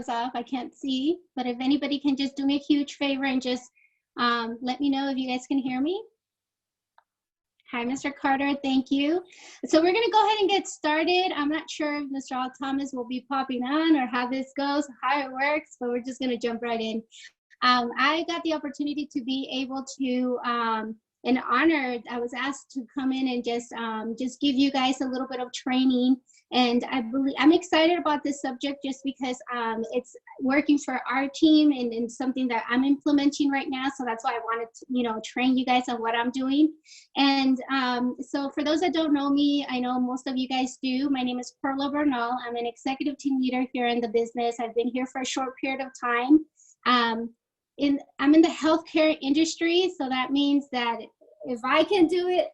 camera's off. I can't see, but if anybody can just do me a huge favor and just let me know if you guys can hear me. Hi, Mr. Carter, thank you. So we're gonna go ahead and get started. I'm not sure if Mr. Al Thomas will be popping on or how this goes, how it works, but we're just gonna jump right in. I got the opportunity to be able to, and honored, I was asked to come in and just give you guys a little bit of training. And I'm excited about this subject just because it's working for our team and something that I'm implementing right now. So that's why I wanted to, train you guys on what I'm doing. And so for those that don't know me, I know most of you guys do. My name is Perla Bernal. I'm an executive team leader here in the business. I've been here for a short period of time. I'm in the healthcare industry, so that means that if I can do it,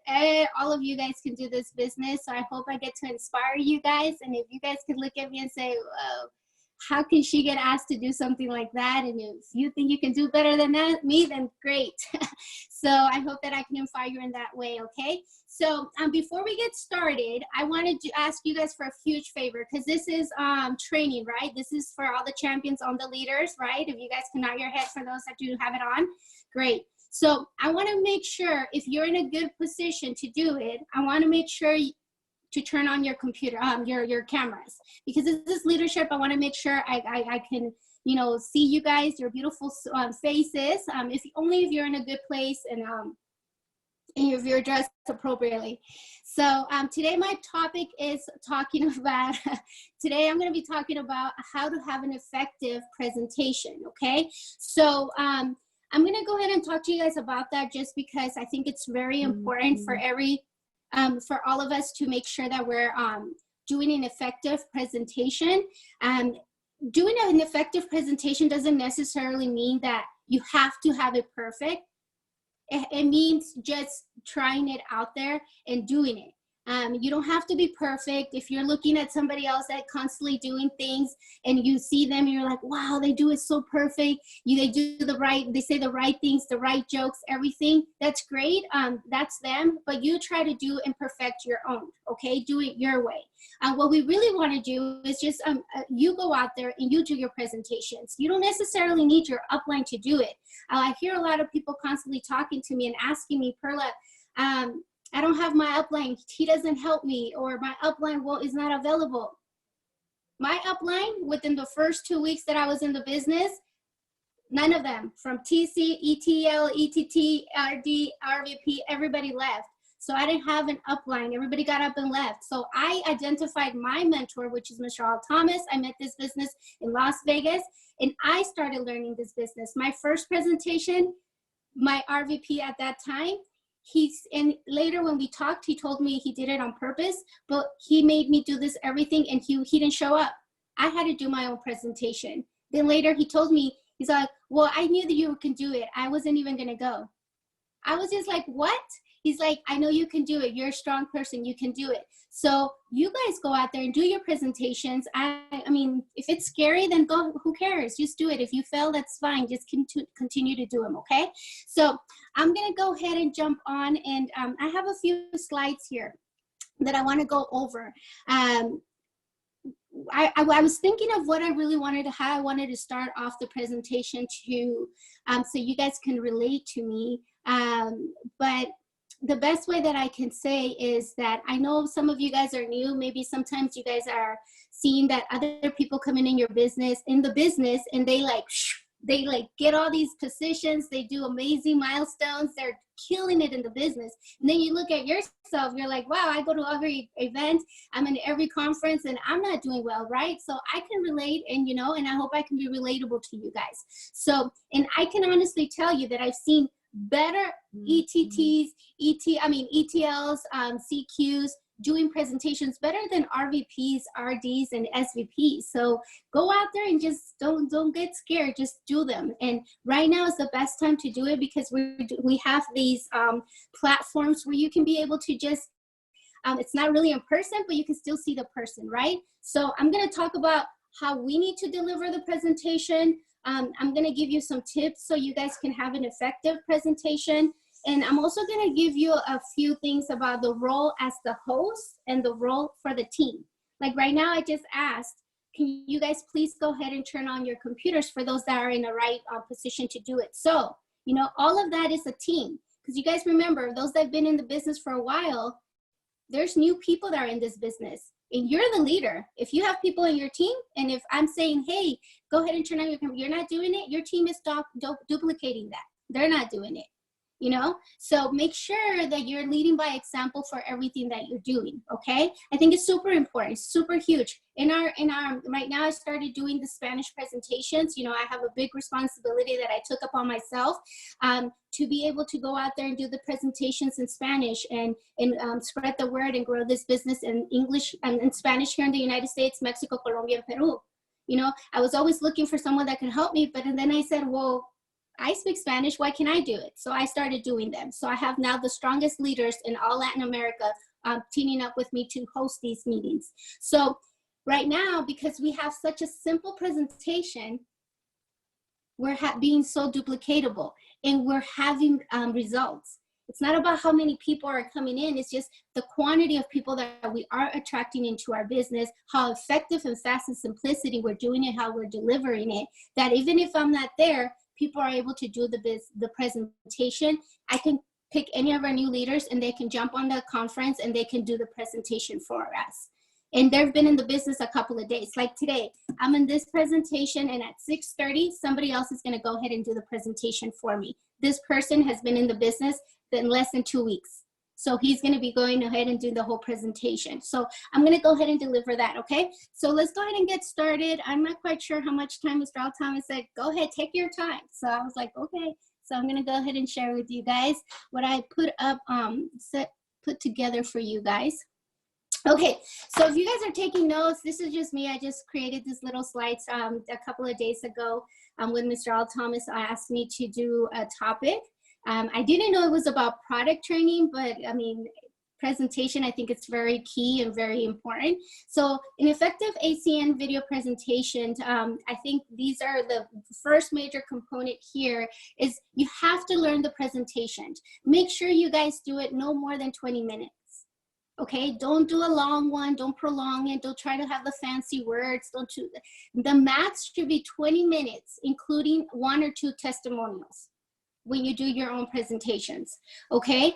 all of you guys can do this business. So I hope I get to inspire you guys. And if you guys could look at me and say, whoa, how can she get asked to do something like that? And if you think you can do better than me, then great. So I hope that I can inspire you in that way, okay? So before we get started, I wanted to ask you guys for a huge favor, because this is training, right? This is for all the champions on the leaders, right? If you guys can nod your head for those that do have it on, great. So I want to make sure if you're in a good position to do it, I want to make sure to turn on your computer, your cameras, because this is leadership. I want to make sure I can, see you guys, your beautiful faces. If you're in a good place and if you're dressed appropriately. So today my topic is talking about, today I'm going to be talking about how to have an effective presentation, okay? So I'm going to go ahead and talk to you guys about that just because I think it's very important for for all of us to make sure that we're doing an effective presentation. Doing an effective presentation doesn't necessarily mean that you have to have it perfect. It means just trying it out there and doing it. You don't have to be perfect. If you're looking at somebody else that constantly doing things and you see them and you're like, wow, they do it so perfect. They say the right things, the right jokes, everything. That's great. That's them. But you try to do and perfect your own, okay? Do it your way. What we really want to do is just you go out there and you do your presentations. You don't necessarily need your upline to do it. I hear a lot of people constantly talking to me and asking me, Perla, I don't have my upline, he doesn't help me, or my upline is not available. My upline, within the first 2 weeks that I was in the business, none of them, from TC, ETL, ETT, RD, RVP, everybody left. So I didn't have an upline. Everybody got up and left. So I identified my mentor, which is Mr. Al Thomas. I met this business in Las Vegas, and I started learning this business. My first presentation, my RVP at that time, and later when we talked, he told me he did it on purpose, but he made me do this everything, and he didn't show up. I had to do my own presentation. Then later he told me, he's like, well, I knew that you can do it. I wasn't even gonna go. I was just like, what? He's like, I know you can do it. You're a strong person. You can do it. So you guys go out there and do your presentations. I mean, if it's scary, then go. Who cares? Just do it. If you fail, that's fine. Just continue to do them, okay? So I'm going to go ahead and jump on. And I have a few slides here that I want to go over. I was thinking of what I really wanted to, how I wanted to start off the presentation to, so you guys can relate to me. But the best way that I can say is that I know some of you guys are new. Maybe sometimes you guys are seeing that other people come in your business, and they get all these positions. They do amazing milestones. They're killing it in the business. And then you look at yourself, you're like, wow, I go to every event, I'm in every conference, and I'm not doing well, right? So I can relate, and and I hope I can be relatable to you guys. So, and I can honestly tell you that I've seen better ETTs, ETLs, CQs, doing presentations better than RVPs, RDs, and SVPs. So go out there and just don't get scared. Just do them. And right now is the best time to do it because we have these platforms where you can be able to just, it's not really in person, but you can still see the person, right? So I'm going to talk about how we need to deliver the presentation. I'm going to give you some tips so you guys can have an effective presentation. And I'm also going to give you a few things about the role as the host and the role for the team. Like right now, I just asked, can you guys please go ahead and turn on your computers for those that are in the right position to do it? So, you know, all of that is a team. Because you guys remember, those that have been in the business for a while, there's new people that are in this business. And you're the leader. If you have people in your team, and if I'm saying, hey, go ahead and turn on your computer, you're not doing it, your team is duplicating that. They're not doing it. You know, so make sure that you're leading by example for everything that you're doing. Okay, I think it's super important, super huge. In our right now, I started doing the Spanish presentations. You know, I have a big responsibility that I took upon myself to be able to go out there and do the presentations in Spanish and spread the word and grow this business in English and in Spanish here in the United States, Mexico, Colombia, and Peru. You know, I was always looking for someone that could help me, but then I said, well, I speak Spanish, why can't I do it? So I started doing them. So I have now the strongest leaders in all Latin America teaming up with me to host these meetings. So right now, because we have such a simple presentation, we're being so duplicatable and we're having results. It's not about how many people are coming in, it's just the quantity of people that we are attracting into our business, how effective and fast and simplicity we're doing it, how we're delivering it, that even if I'm not there, people are able to do the presentation. I can pick any of our new leaders and they can jump on the conference and they can do the presentation for us. And they've been in the business a couple of days. Like today, I'm in this presentation and at 6:30, somebody else is gonna go ahead and do the presentation for me. This person has been in the business in less than 2 weeks. So he's gonna be going ahead and do the whole presentation. So I'm gonna go ahead and deliver that, okay? So let's go ahead and get started. I'm not quite sure how much time Mr. Altama said, go ahead, take your time. So I was like, okay. So I'm gonna go ahead and share with you guys what I put up, put together for you guys. Okay, so if you guys are taking notes, this is just me. I just created this little slides a couple of days ago when Mr. Altama asked me to do a topic. I didn't know it was about product training, but I mean, presentation, I think it's very key and very important. So an effective ACN video presentation, I think these are the first major component here is you have to learn the presentation. Make sure you guys do it no more than 20 minutes. Okay, don't do a long one, don't prolong it, don't try to have the fancy words, don't do the max should be 20 minutes, including 1 or 2 testimonials when you do your own presentations, okay?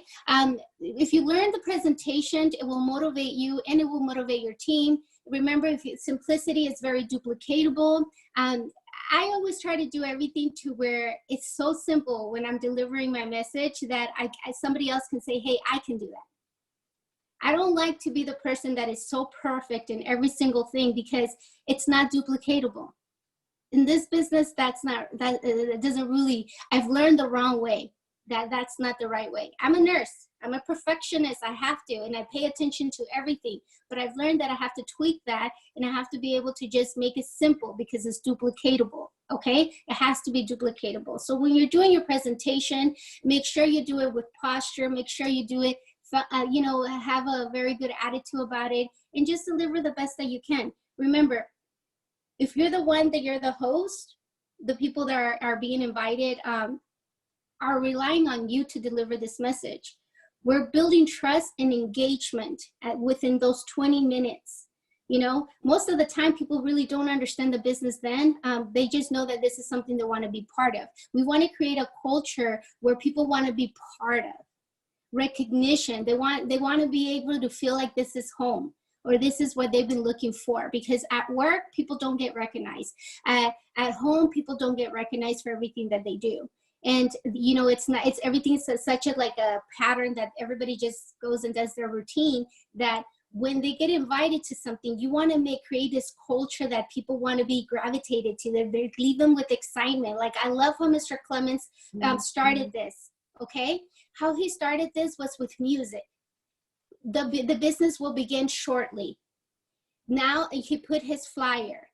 If you learn the presentation, it will motivate you and it will motivate your team. Remember, simplicity is very duplicatable. I always try to do everything to where it's so simple when I'm delivering my message that somebody else can say, hey, I can do that. I don't like to be the person that is so perfect in every single thing because it's not duplicatable. In this business, it doesn't really, I've learned the wrong way, that's not the right way. I'm a nurse, I'm a perfectionist, I have to, and I pay attention to everything, but I've learned that I have to tweak that and I have to be able to just make it simple because it's duplicatable, okay? It has to be duplicatable. So when you're doing your presentation, make sure you do it with posture, make sure you do it, you know, have a very good attitude about it and just deliver the best that you can. Remember, if you're the one that you're the host, the people that are being invited are relying on you to deliver this message. We're building trust and engagement within those 20 minutes. You know, most of the time people really don't understand the business then. They just know that this is something they want to be part of. We want to create a culture where people want to be part of. Recognition, they want to be able to feel like this is home. Or this is what they've been looking for, because at work, people don't get recognized. At home, people don't get recognized for everything that they do. And, you know, everything's such a pattern that everybody just goes and does their routine that when they get invited to something, you want to create this culture that people want to be gravitated to. They leave them with excitement. Like, I love how Mr. Clements started this, okay? How he started this was with music. The business will begin shortly. Now he put his flyer,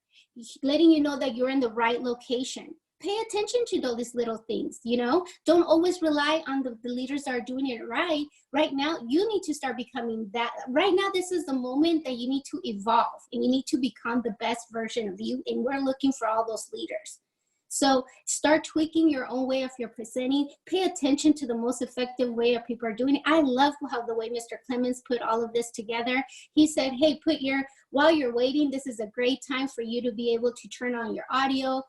letting you know that you're in the right location. Pay attention to those little things, you know? Don't always rely on the leaders that are doing it right. Right now, you need to start becoming that. Right now, this is the moment that you need to evolve and you need to become the best version of you. And we're looking for all those leaders. So start tweaking your own way of your presenting. Pay attention to the most effective way of people are doing it. I love how the way Mr. Clemens put all of this together. He said, hey, while you're waiting, this is a great time for you to be able to turn on your audio,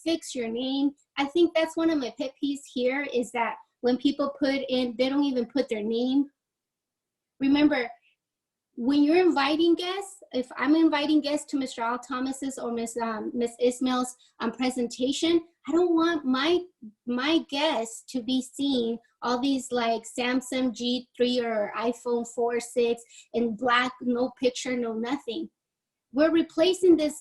fix your name. I think that's one of my pet peeves here, is that when people put in, they don't even put their name. Remember, when you're inviting guests, if I'm inviting guests to Mr. Al Thomas's or Miss Ismail's presentation, I don't want my guests to be seeing all these like Samsung G3 or iPhone 4, 6 in black, no picture, no nothing. We're replacing this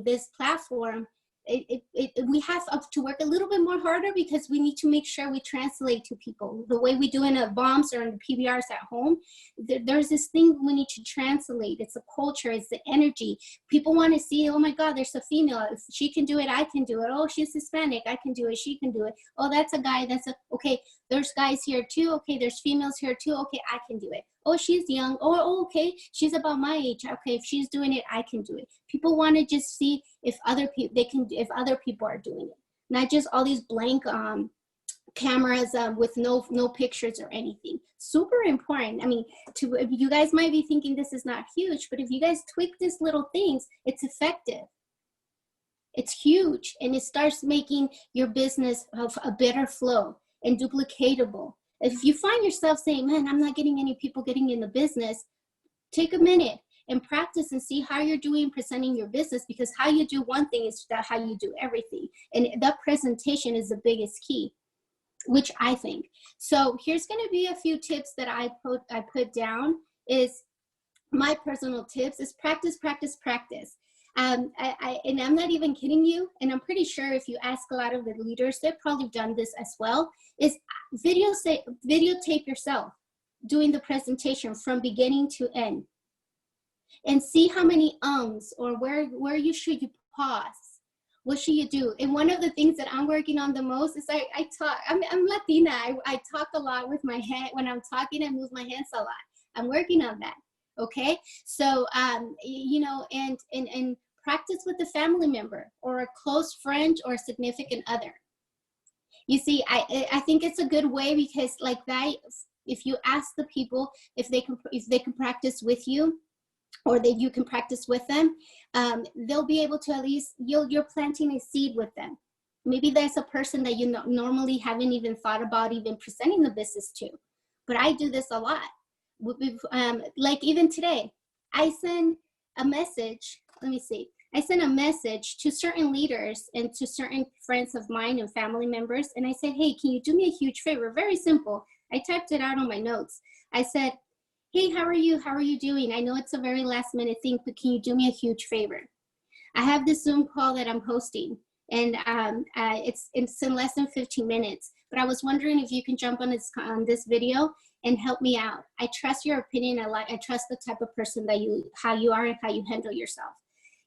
this platform. We have to work a little bit more harder, because we need to make sure we translate to people the way we do in bombs or in PBRs at home. There's this thing we need to translate. It's a culture, it's the energy. People want to see, oh my God, there's a female. If she can do it, I can do it. Oh, she's Hispanic, I can do it, she can do it. Oh, that's a guy, okay, there's guys here too. Okay, there's females here too. Okay, I can do it. Oh, she's young. Oh, okay, she's about my age. Okay, if she's doing it, I can do it. People want to just see if other people are doing it, not just all these blank cameras with no pictures or anything. Super important. I mean, you guys might be thinking this is not huge, but if you guys tweak these little things, it's effective. It's huge, and it starts making your business have a better flow and duplicatable. If you find yourself saying, man, I'm not getting any people getting in the business, take a minute and practice and see how you're doing presenting your business, because how you do one thing is how you do everything. And that presentation is the biggest key, which I think. So here's going to be a few tips that I put down. Is my personal tips is practice, practice, practice. And I'm not even kidding you, and I'm pretty sure if you ask a lot of the leaders, they've probably done this as well, is videotape yourself doing the presentation from beginning to end, and see how many or where you should pause. What should you do? And one of the things that I'm working on the most is I talk. I'm Latina. I talk a lot with my hand. When I'm talking, I move my hands a lot. I'm working on that. Okay, so and practice with a family member or a close friend or significant other. You see, I think it's a good way, because like that, if you ask the people if they can practice with you, or that you can practice with them, they'll be able to, at least you're planting a seed with them. Maybe there's a person that you normally haven't even thought about even presenting the business to. But I do this a lot. Like even today, I send a message. I sent a message to certain leaders and to certain friends of mine and family members. And I said, hey, can you do me a huge favor? Very simple. I typed it out on my notes. I said, hey, how are you? How are you doing? I know it's a very last minute thing, but can you do me a huge favor? I have this Zoom call that I'm hosting, and it's in less than 15 minutes. But I was wondering if you can jump on this video and help me out. I trust your opinion. I trust the type of person that how you are and how you handle yourself.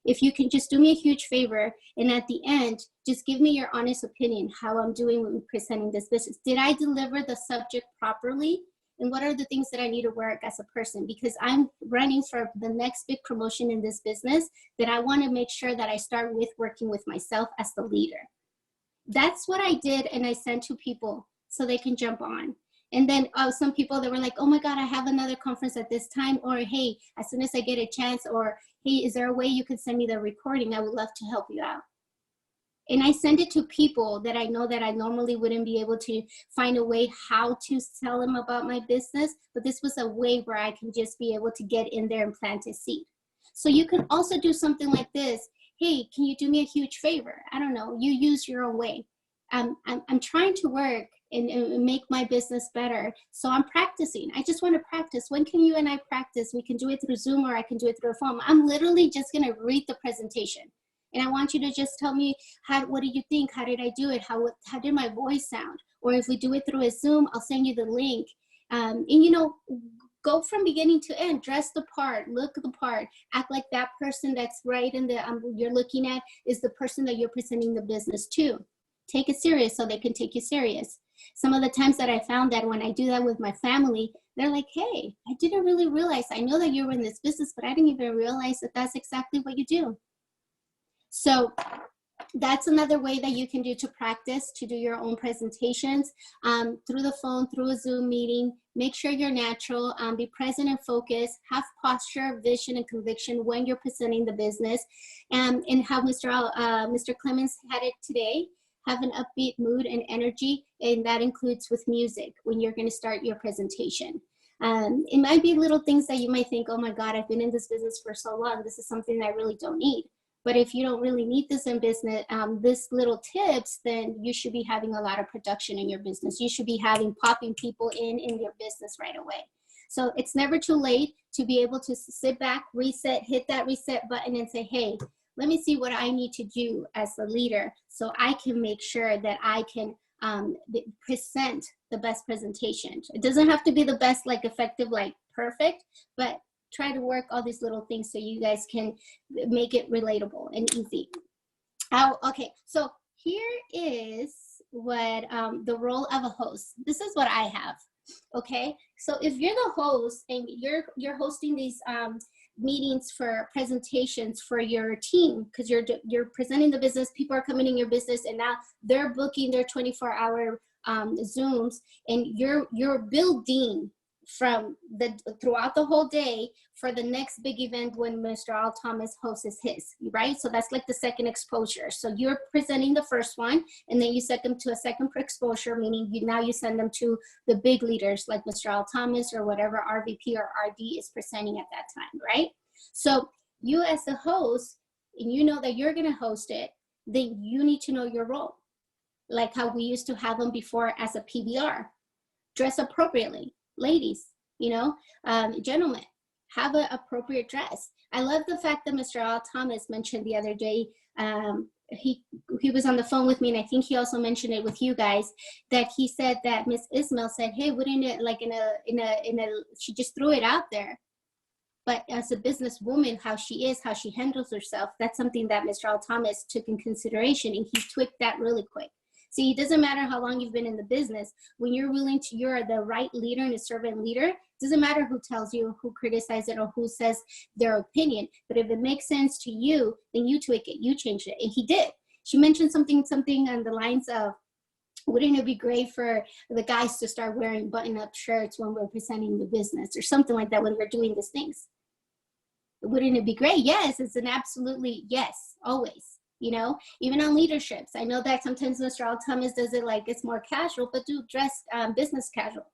If you can just do me a huge favor, and at the end, just give me your honest opinion, how I'm doing when presenting this business. Did I deliver the subject properly? And what are the things that I need to work as a person? Because I'm running for the next big promotion in this business, that I want to make sure that I start with working with myself as the leader. That's what I did, and I sent to people so they can jump on. And then some people that were like, oh my God, I have another conference at this time, or hey, as soon as I get a chance, or hey, is there a way you could send me the recording? I would love to help you out. And I send it to people that I know that I normally wouldn't be able to find a way how to tell them about my business, but this was a way where I can just be able to get in there and plant a seed. So you can also do something like this. Hey, can you do me a huge favor? I don't know, you use your own way. I'm trying to work and make my business better. So I'm practicing. I just want to practice. When can you and I practice? We can do it through Zoom, or I can do it through a phone. I'm literally just going to read the presentation. And I want you to just tell me, what do you think? How did I do it? How did my voice sound? Or if we do it through a Zoom, I'll send you the link. And go from beginning to end, dress the part, look the part, act like that person that's right in the, you're looking at is the person that you're presenting the business to. Take it serious so they can take you serious. Some of the times that I found that when I do that with my family, they're like, hey, I didn't really realize, I know that you were in this business, but I didn't even realize that that's exactly what you do. So That's another way that you can do to practice, to do your own presentations through the phone, through a Zoom meeting. Make sure you're natural, be present and focused, have posture, vision, and conviction when you're presenting the business. And how Mr. Clemens had it today, have an upbeat mood and energy, and that includes with music when you're going to start your presentation. It might be little things that you might think, oh my God, I've been in this business for so long, this is something that I really don't need. But if you don't really need this in business, this little tips, then you should be having a lot of production in your business. You should be popping people in your business right away. So it's never too late to be able to sit back, reset, hit that reset button and say, hey, let me see what I need to do as the leader so I can make sure that I can present the best presentation. It doesn't have to be the best, like effective, like perfect, but try to work all these little things so you guys can make it relatable and easy. Okay, so here is what the role of a host. This is what I have. Okay, so if you're the host and you're hosting these meetings for presentations for your team, because you're presenting the business, people are coming in your business, and now they're booking their 24-hour Zooms, and you're building from throughout the whole day for the next big event when Mr. Al Thomas hosts his, right? So that's like the second exposure. So you're presenting the first one, and then you set them to a second exposure, meaning now you send them to the big leaders like Mr. Al Thomas or whatever RVP or RD is presenting at that time, right? So you as the host, and you know that you're gonna host it, then you need to know your role. Like how we used to have them before as a PBR. Dress appropriately. Ladies, gentlemen, have an appropriate dress. I love the fact that Mr. Al Thomas mentioned the other day, he was on the phone with me, and I think he also mentioned it with you guys, that he said that Miss Ismail said, hey, wouldn't it, like she just threw it out there. But as a businesswoman, how she is, how she handles herself, that's something that Mr. Al Thomas took in consideration, and he tweaked that really quick. See, it doesn't matter how long you've been in the business. When you're you're the right leader and a servant leader, it doesn't matter who tells you, who criticizes it, or who says their opinion. But if it makes sense to you, then you tweak it, you change it. And he did. She mentioned something on the lines of, wouldn't it be great for the guys to start wearing button-up shirts when we're presenting the business, or something like that when we're doing these things? Wouldn't it be great? Yes, it's an absolutely yes, always. Even on leaderships, I know that sometimes Mr. Al Thomas does it like it's more casual, but do dress business casual,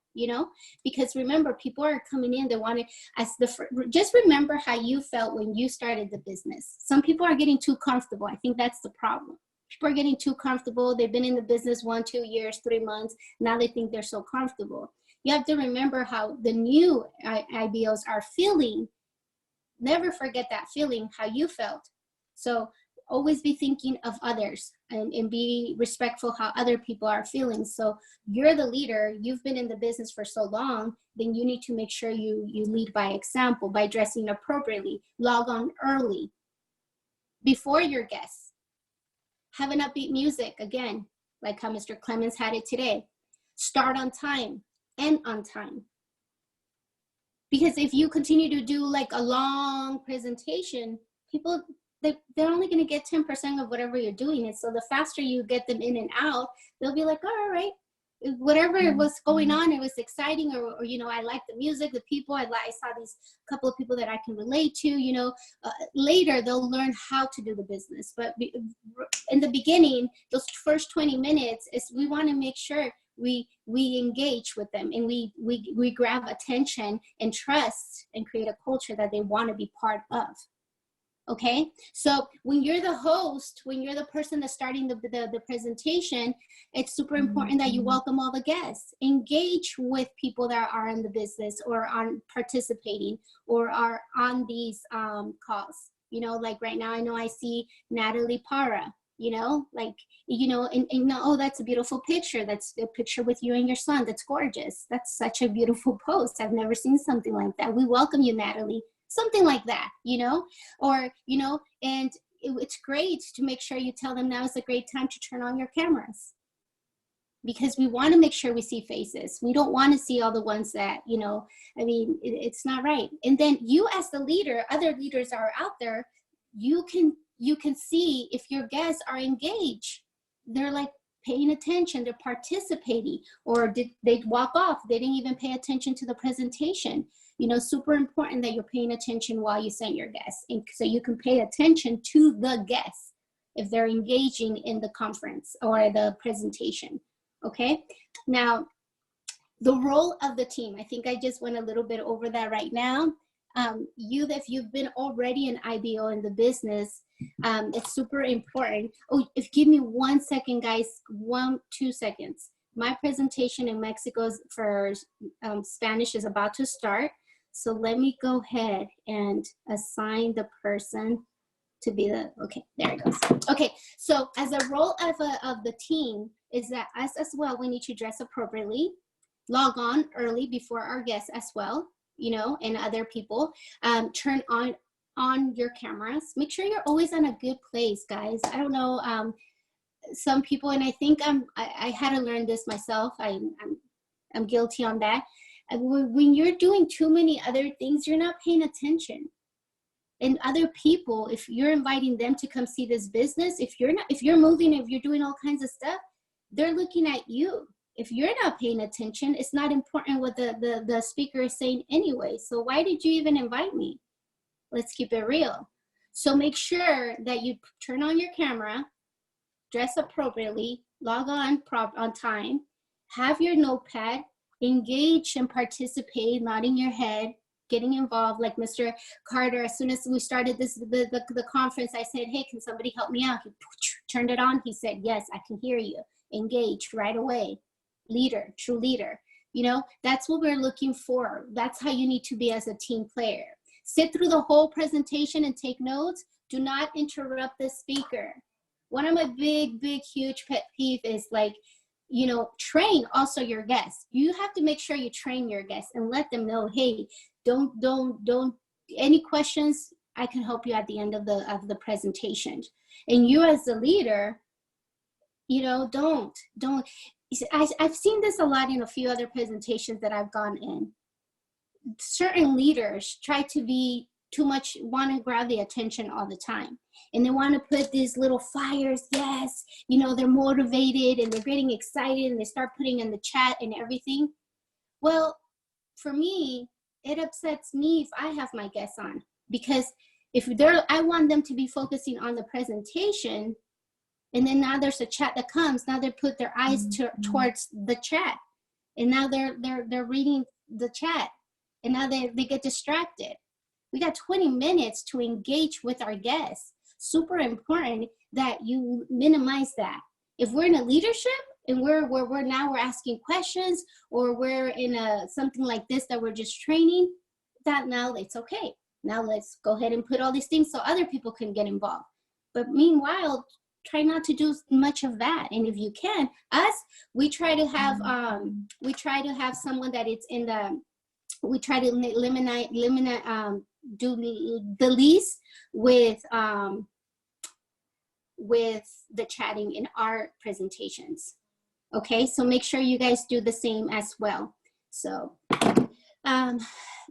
because remember, people are coming in, they want to, just remember how you felt when you started the business. Some people are getting too comfortable. I think that's the problem. People are getting too comfortable. They've been in the business 1, 2 years, 3 months. Now they think they're so comfortable. You have to remember how the new IBOs are feeling. Never forget that feeling, how you felt. So always be thinking of others and be respectful how other people are feeling. So you're the leader, you've been in the business for so long, then you need to make sure you lead by example, by dressing appropriately, log on early before your guests. Have an upbeat music, again, like how Mr. Clemens had it today. Start on time, end on time. Because if you continue to do like a long presentation, people, they're only going to get 10% of whatever you're doing. And so the faster you get them in and out, they'll be like, oh, all right, whatever was going on, it was exciting, or I like the music, the people, I saw these couple of people that I can relate to, later they'll learn how to do the business. But in the beginning, those first 20 minutes, we want to make sure we engage with them, and we grab attention and trust and create a culture that they want to be part of. Okay, so when you're the host, when you're the person that's starting the presentation, it's super important that you welcome all the guests. Engage with people that are in the business or are participating or are on these calls. Like right now, I know I see Natalie Para, oh, that's a beautiful picture. That's a picture with you and your son. That's gorgeous. That's such a beautiful post. I've never seen something like that. We welcome you, Natalie. Something like that, and it's great to make sure you tell them now is a great time to turn on your cameras, because we want to make sure we see faces. We don't want to see all the ones that, it's not right. And then you as the leader, other leaders are out there, you can you can see if your guests are engaged. They're like paying attention, they're participating, or did they walk off? They didn't even pay attention to the presentation. You know, super important that you're paying attention while you send your guests. And so you can pay attention to the guests if they're engaging in the conference or the presentation, okay? Now, the role of the team, I think I just went a little bit over that right now. If you've been already an IBO in the business, it's super important. Oh, give me 1 second, guys, 2 seconds. My presentation in Mexico for Spanish is about to start. So let me go ahead and assign the person to be okay, there it goes. Okay, so as a role of the team is that us as well, we need to dress appropriately, log on early before our guests as well, you know, and other people. Turn on your cameras. Make sure you're always in a good place, guys. I don't know, some people, and I think I had to learn this myself. I'm guilty on that. When you're doing too many other things, you're not paying attention. And other people, if you're inviting them to come see this business, if you're moving, if you're doing all kinds of stuff, they're looking at you. If you're not paying attention, it's not important what the speaker is saying anyway. So why did you even invite me? Let's keep it real. So make sure that you turn on your camera, dress appropriately, log on time, have your notepad, engage and participate, nodding your head, getting involved. Like Mr. Carter, as soon as we started the conference, I said, hey, can somebody help me out? He turned it on. He said, yes, I can hear you. Engage right away. Leader, true leader. You know, that's what we're looking for. That's how you need to be as a team player. Sit through the whole presentation and take notes. Do not interrupt the speaker. One of my big, huge pet peeve is like, you know, train also your guests. You have to make sure you train your guests and let them know, hey, don't, any questions, I can help you at the end of the presentation. And you as the leader, you know, don't. I've seen this a lot in a few other presentations that I've gone in. Certain leaders try to be too much, want to grab the attention all the time. And they want to put these little fires, yes, you know, they're motivated and they're getting excited and they start putting in the chat and everything. Well, for me, it upsets me if I have my guests on, because I want them to be focusing on the presentation, and then now there's a chat that comes, now they put their eyes towards the chat, and now they're reading the chat, and now they get distracted. We got 20 minutes to engage with our guests. Super important that you minimize that. If we're in a leadership and we're asking questions, or we're in something like this that we're just training, that now it's okay. Now let's go ahead and put all these things so other people can get involved. But meanwhile, try not to do much of that. And if you can, we try to have someone that it's in we try to do the least with the chatting in our presentations. Okay, so make sure you guys do the same as well. So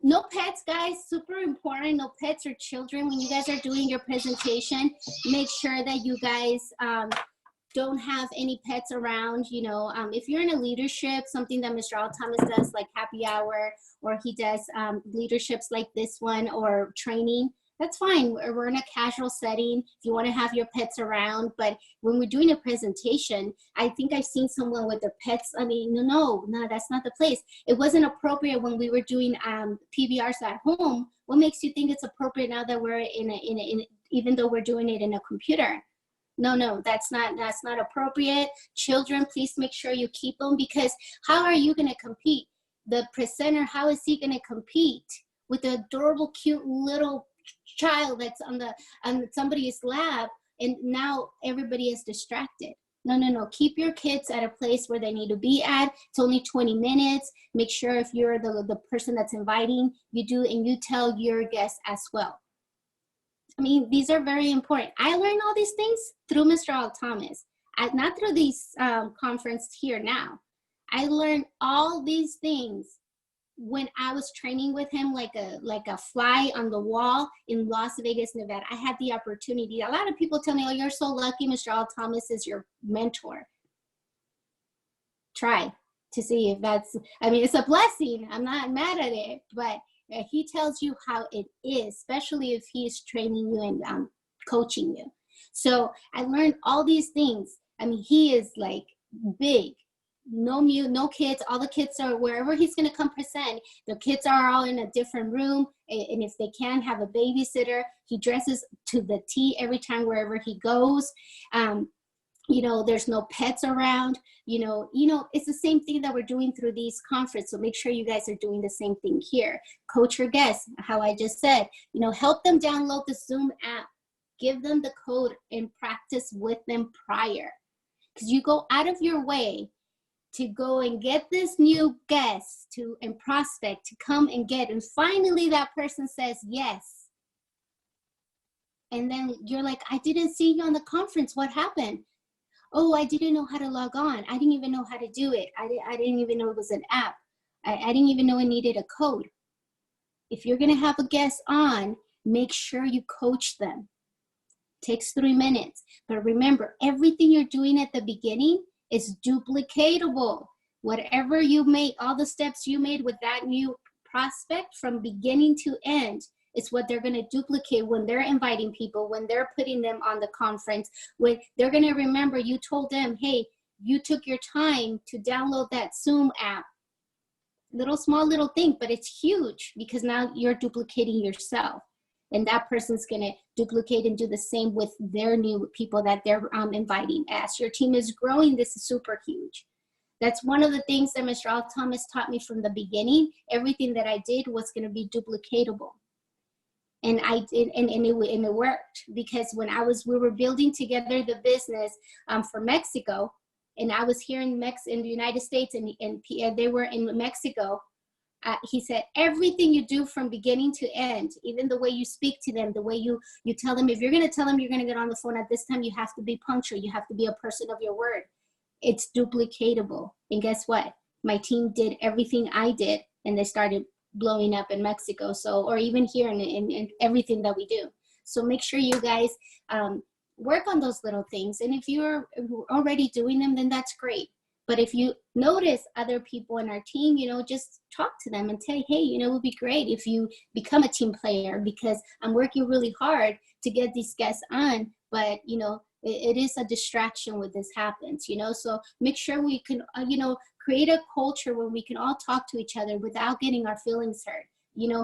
no pets, guys, super important. No pets or children when you guys are doing your presentation. Make sure that you guys don't have any pets around. You know, if you're in a leadership, something that Mr. Al Thomas does, like happy hour, or he does leaderships like this one, or training, that's fine. We're in a casual setting if you want to have your pets around. But when we're doing a presentation, I think I've seen someone with their pets. I mean, no, that's not the place. It wasn't appropriate when we were doing PBRs at home. What makes you think it's appropriate now that we're even though we're doing it in a computer? No, that's not appropriate. Children, please make sure you keep them, because how are you going to compete? The presenter, how is he going to compete with the adorable, cute little child that's on somebody's lap, and now everybody is distracted? No. Keep your kids at a place where they need to be at. It's only 20 minutes. Make sure if you're the person that's inviting, you do, and you tell your guests as well. I mean, these are very important. I learned all these things through Mr. Al Thomas, not through these conference here now. I learned all these things when I was training with him like a fly on the wall in Las Vegas, Nevada. I had the opportunity. A lot of people tell me, oh, you're so lucky Mr. Al Thomas is your mentor. Try to see if that's, I mean, it's a blessing. I'm not mad at it, but he tells you how it is, especially if he's training you and coaching you. So I learned all these things. I mean, he is like big. No mute, no kids. All the kids are wherever he's going to come present. The kids are all in a different room. And if they can have a babysitter, he dresses to the T every time wherever he goes. You know, there's no pets around. You know, it's the same thing that we're doing through these conferences. So make sure you guys are doing the same thing here. Coach your guests, how I just said, you know, help them download the Zoom app. Give them the code and practice with them prior. Because you go out of your way to go and get this new guest and prospect to come and get, and finally that person says yes. And then you're like, I didn't see you on the conference. What happened? Oh, I didn't know how to log on. I didn't even know how to do it. I didn't even know it was an app. I didn't even know it needed a code. If you're gonna have a guest on, make sure you coach them. Takes 3 minutes. But remember, everything you're doing at the beginning is duplicatable. Whatever you made, all the steps you made with that new prospect from beginning to end, it's what they're going to duplicate when they're inviting people, when they're putting them on the conference, when they're going to remember you told them, hey, you took your time to download that Zoom app. Small little thing, but it's huge because now you're duplicating yourself. And that person's going to duplicate and do the same with their new people that they're inviting. As your team is growing, this is super huge. That's one of the things that Mr. Al Thomas taught me from the beginning. Everything that I did was going to be duplicatable. And I did, and it worked, because when we were building together the business for Mexico, and I was here in the United States, and they were in Mexico. He said, everything you do from beginning to end, even the way you speak to them, the way you tell them, if you're going to tell them you're going to get on the phone at this time, you have to be punctual. You have to be a person of your word. It's duplicatable. And guess what? My team did everything I did, and they started blowing up in Mexico. So, or even here in everything that we do. So make sure you guys work on those little things. And if you're already doing them, then that's great. But if you notice other people in our team, just talk to them and say, hey, it would be great if you become a team player, because I'm working really hard to get these guests on, but, it is a distraction when this happens, so make sure we can, create a culture where we can all talk to each other without getting our feelings hurt.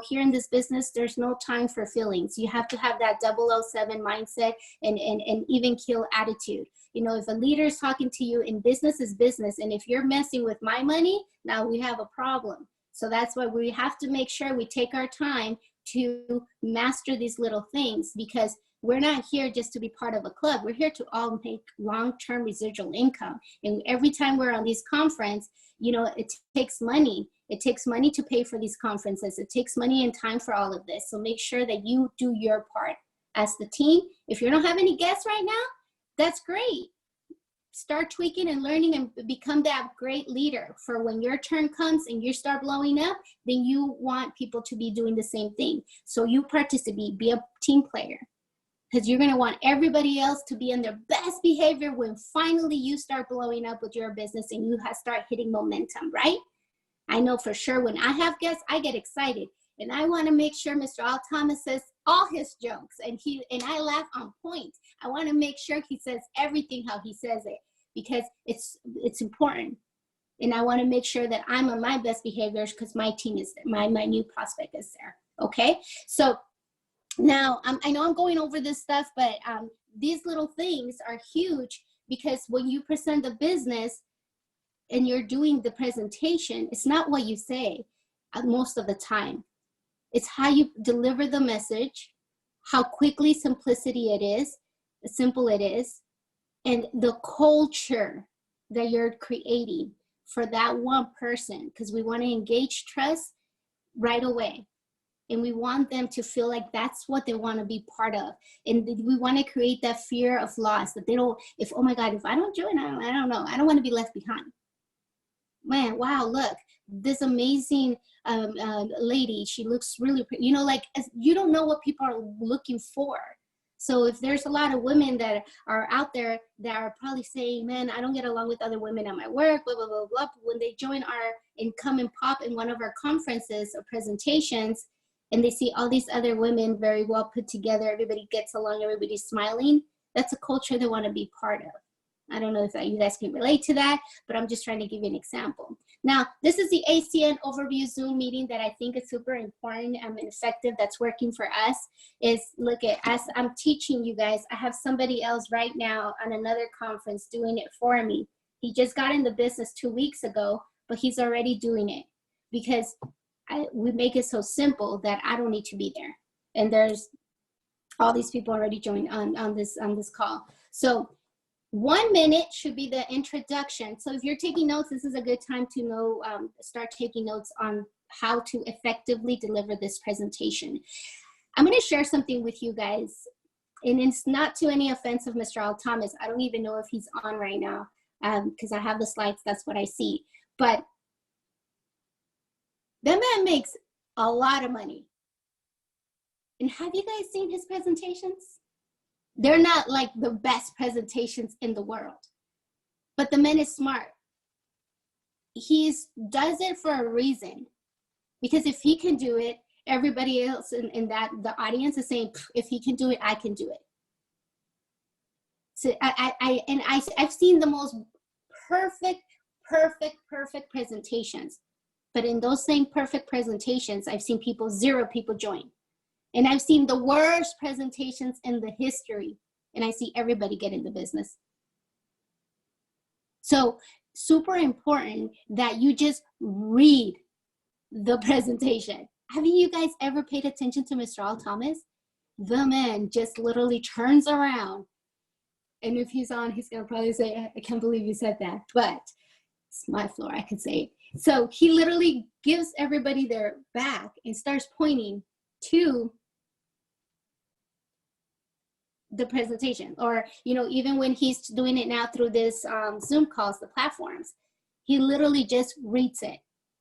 Here in this business, there's no time for feelings. You have to have that 007 mindset and even kill attitude. If a leader is talking to you, in business is business. And if you're messing with my money, now we have a problem. So that's why we have to make sure we take our time to master these little things, because we're not here just to be part of a club. We're here to all make long-term residual income. And every time we're on these conferences, it takes money. It takes money to pay for these conferences. It takes money and time for all of this. So make sure that you do your part as the team. If you don't have any guests right now, that's great. Start tweaking and learning and become that great leader for when your turn comes and you start blowing up, then you want people to be doing the same thing. So you participate, be a team player, because you're going to want everybody else to be in their best behavior when finally you start blowing up with your business and you start hitting momentum, right? I know for sure when I have guests, I get excited, and I want to make sure Mr. Al Thomas says all his jokes, and I laugh on point. I want to make sure he says everything how he says it, because it's important. And I want to make sure that I'm on my best behaviors, because my team is there, my new prospect is there. Okay, so now I know I'm going over this stuff, but these little things are huge, because when you present the business and you're doing the presentation, it's not what you say most of the time. It's how you deliver the message, how quickly simple it is, and the culture that you're creating for that one person, because we want to engage trust right away. And we want them to feel like that's what they want to be part of. And we want to create that fear of loss, that they don't, oh my God, if I don't join, I don't know. I don't want to be left behind. Man, wow, look, this amazing lady. She looks really pretty. You know, like you don't know what people are looking for. So if there's a lot of women that are out there that are probably saying, man, I don't get along with other women at my work, blah, blah, blah, blah. When they join our and come and pop in one of our conferences or presentations, and they see all these other women very well put together, everybody gets along, everybody's smiling, that's a culture they want to be part of. I don't know if you guys can relate to that, but I'm just trying to give you an example. Now, this is the ACN overview Zoom meeting that I think is super important and effective that's working for us. Is look at, as I'm teaching you guys, I have somebody else right now on another conference doing it for me. He just got in the business 2 weeks ago, but he's already doing it because we make it so simple that I don't need to be there. And there's all these people already joined on this call. So 1 minute should be the introduction. So if you're taking notes, this is a good time to know, start taking notes on how to effectively deliver this presentation. I'm going to share something with you guys, and it's not to any offense of Mr. Al Thomas. I don't even know if he's on right now because I have the slides. That's what I see. But that man makes a lot of money. And have you guys seen his presentations? They're not like the best presentations in the world, but the man is smart. He does it for a reason, because if he can do it, everybody else in that the audience is saying, if he can do it, I can do it. So I've seen the most perfect presentations, but in those same perfect presentations, I've seen 0 people join. And I've seen the worst presentations in the history, and I see everybody get in the business. So super important that you just read the presentation. Haven't you guys ever paid attention to Mr. Al Thomas? The man just literally turns around, and if he's on, he's gonna probably say, I can't believe you said that, but it's my floor, I can say it. So he literally gives everybody their back and starts pointing to the presentation. Or, you know, even when he's doing it now through this Zoom calls, the platforms, he literally just reads it.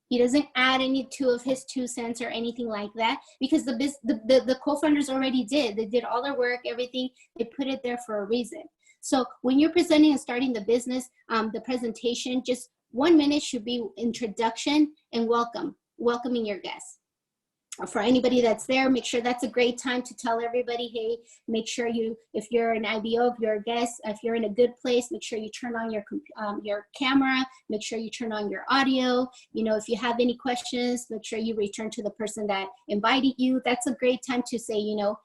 He doesn't add any of his 2 cents or anything like that, because the co-founders already did. They did all their work, everything. They put it there for a reason. So when you're presenting and starting the business, the presentation, just 1 minute should be introduction and welcoming your guests. For anybody that's there, make sure that's a great time to tell everybody, hey, make sure if you're an IBO, if you're a guest, if you're in a good place, make sure you turn on your camera, make sure you turn on your audio. You know, if you have any questions, make sure you return to the person that invited you. That's a great time to say, you know,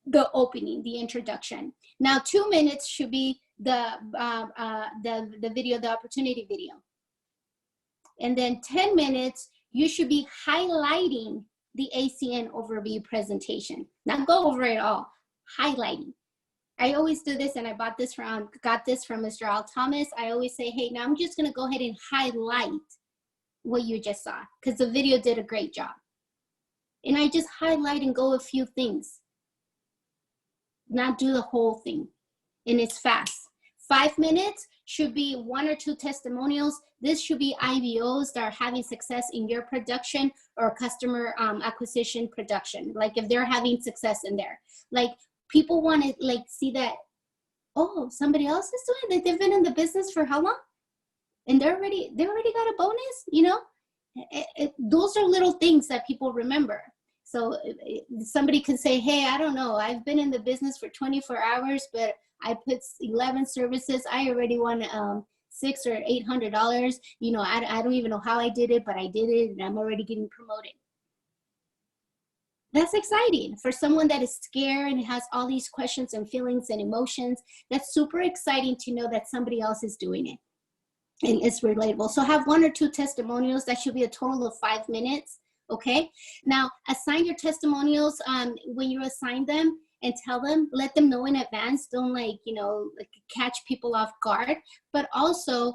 the opening, the introduction. Now, 2 minutes should be the video, the opportunity video. And then 10 minutes, you should be highlighting the ACN overview presentation. Not go over it all, highlighting. I always do this, and I got this from Mr. Al Thomas. I always say, hey, now I'm just gonna go ahead and highlight what you just saw, because the video did a great job. And I just highlight and go a few things, not do the whole thing. And it's fast. 5 minutes should be 1 or 2 testimonials. This should be IBOs that are having success in your production or customer acquisition production. Like if they're having success in there, like people want to like see that, oh, somebody else is doing it. They've been in the business for how long? And they already got a bonus, you know? Those are little things that people remember. So somebody can say, hey, I don't know, I've been in the business for 24 hours, but I put 11 services. I already won $600 or $800. You know, I don't even know how I did it, but I did it, and I'm already getting promoted. That's exciting for someone that is scared and has all these questions and feelings and emotions. That's super exciting to know that somebody else is doing it and it's relatable. So have 1 or 2 testimonials. That should be a total of 5 minutes. Okay. Now assign your testimonials when you assign them, and tell them, let them know in advance. Don't like, you know, like catch people off guard, but also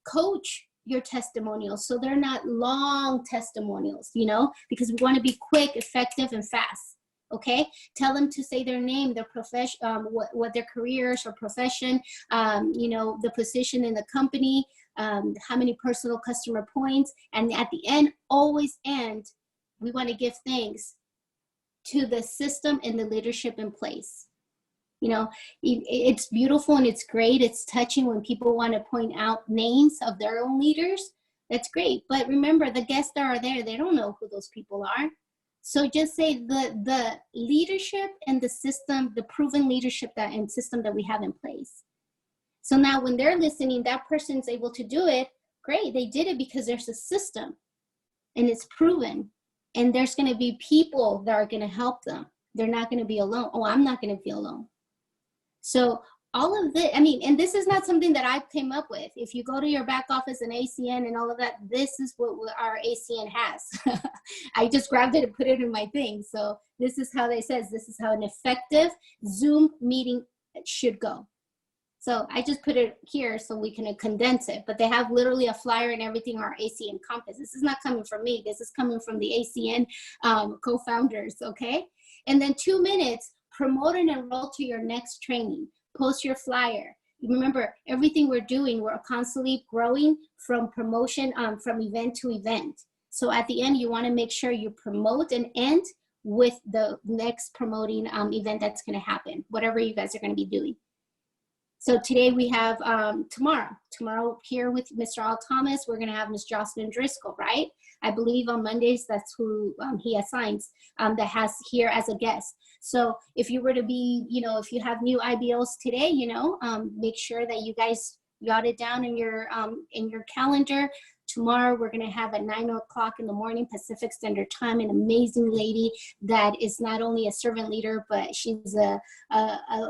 coach your testimonials so they're not long testimonials, you know, because we want to be quick, effective, and fast. Okay, tell them to say their name, their profession, what their careers or profession, you know, the position in the company, how many personal customer points, and at the end, always end, we want to give thanks to the system and the leadership in place. You know, it's beautiful and it's great. It's touching when people want to point out names of their own leaders. That's great. But remember, the guests that are there, they don't know who those people are. So just say the leadership and the system, the proven leadership that and system that we have in place. So now when they're listening, that person's able to do it. Great. They did it because there's a system and it's proven. And there's going to be people that are going to help them. They're not going to be alone. Oh, I'm not going to feel alone. So all of this, I mean, and this is not something that I came up with. If you go to your back office and ACN and all of that, this is what our ACN has. I just grabbed it and put it in my thing. So this is how they says, this is how an effective Zoom meeting should go. So I just put it here so we can condense it, but they have literally a flyer and everything, our ACN compass. This is not coming from me. This is coming from the ACN co-founders, okay? And then 2 minutes, promote and enroll to your next training. Post your flyer. Remember, everything we're doing, we're constantly growing from promotion, from event to event. So at the end, you want to make sure you promote and end with the next promoting event that's going to happen, whatever you guys are going to be doing. So today we have tomorrow here with Mr. Al Thomas, we're going to have Ms. Jocelyn Driscoll, right? I believe on Mondays, that's who he assigns that has here as a guest. So if you were to be, you know, if you have new IBOs today, you know, make sure that you guys jot it down in your calendar. Tomorrow, we're going to have at 9 o'clock in the morning Pacific Standard Time an amazing lady that is not only a servant leader, but she's a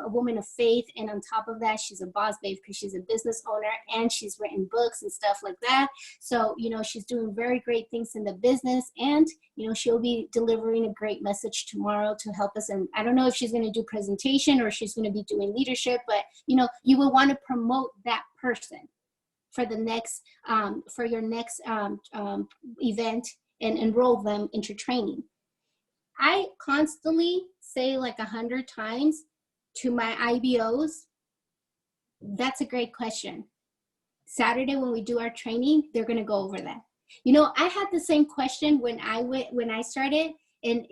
woman of faith. And on top of that, she's a boss babe because she's a business owner and she's written books and stuff like that. So, you know, she's doing very great things in the business. And, you know, she'll be delivering a great message tomorrow to help us. And I don't know if she's going to do presentation or she's going to be doing leadership, but, you know, you will want to promote that person for the next, for your next event and enroll them into training. I constantly say like 100 times to my IBOs, that's a great question. Saturday when we do our training, they're gonna go over that. You know, I had the same question when I started, and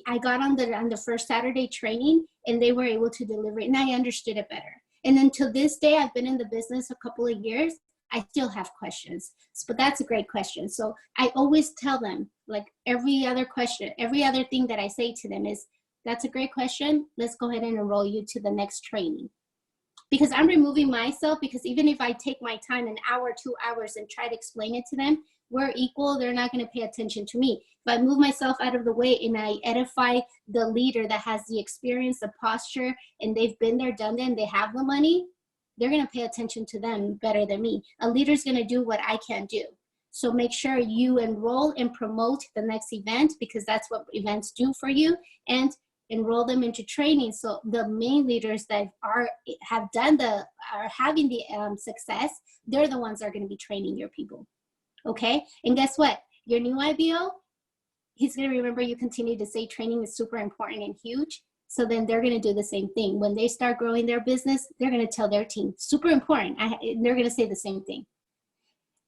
I got on the first Saturday training, and they were able to deliver it, and I understood it better. And then to this day, I've been in the business a couple of years, I still have questions, but that's a great question. So I always tell them, like every other question, every other thing that I say to them is, that's a great question. Let's go ahead and enroll you to the next training. Because I'm removing myself, because even if I take my time, an hour, 2 hours, and try to explain it to them, we're equal, they're not going to pay attention to me. If I move myself out of the way and I edify the leader that has the experience, the posture, and they've been there, done that, and they have the money, they're going to pay attention to them better than me. A leader's going to do what I can't do. So make sure you enroll and promote the next event, because that's what events do for you, and enroll them into training. So the main leaders that are having the success, they're the ones that are going to be training your people. Okay. And guess what? Your new IBO, he's going to remember you continue to say training is super important and huge. So then they're going to do the same thing. When they start growing their business, they're going to tell their team, super important. They're going to say the same thing.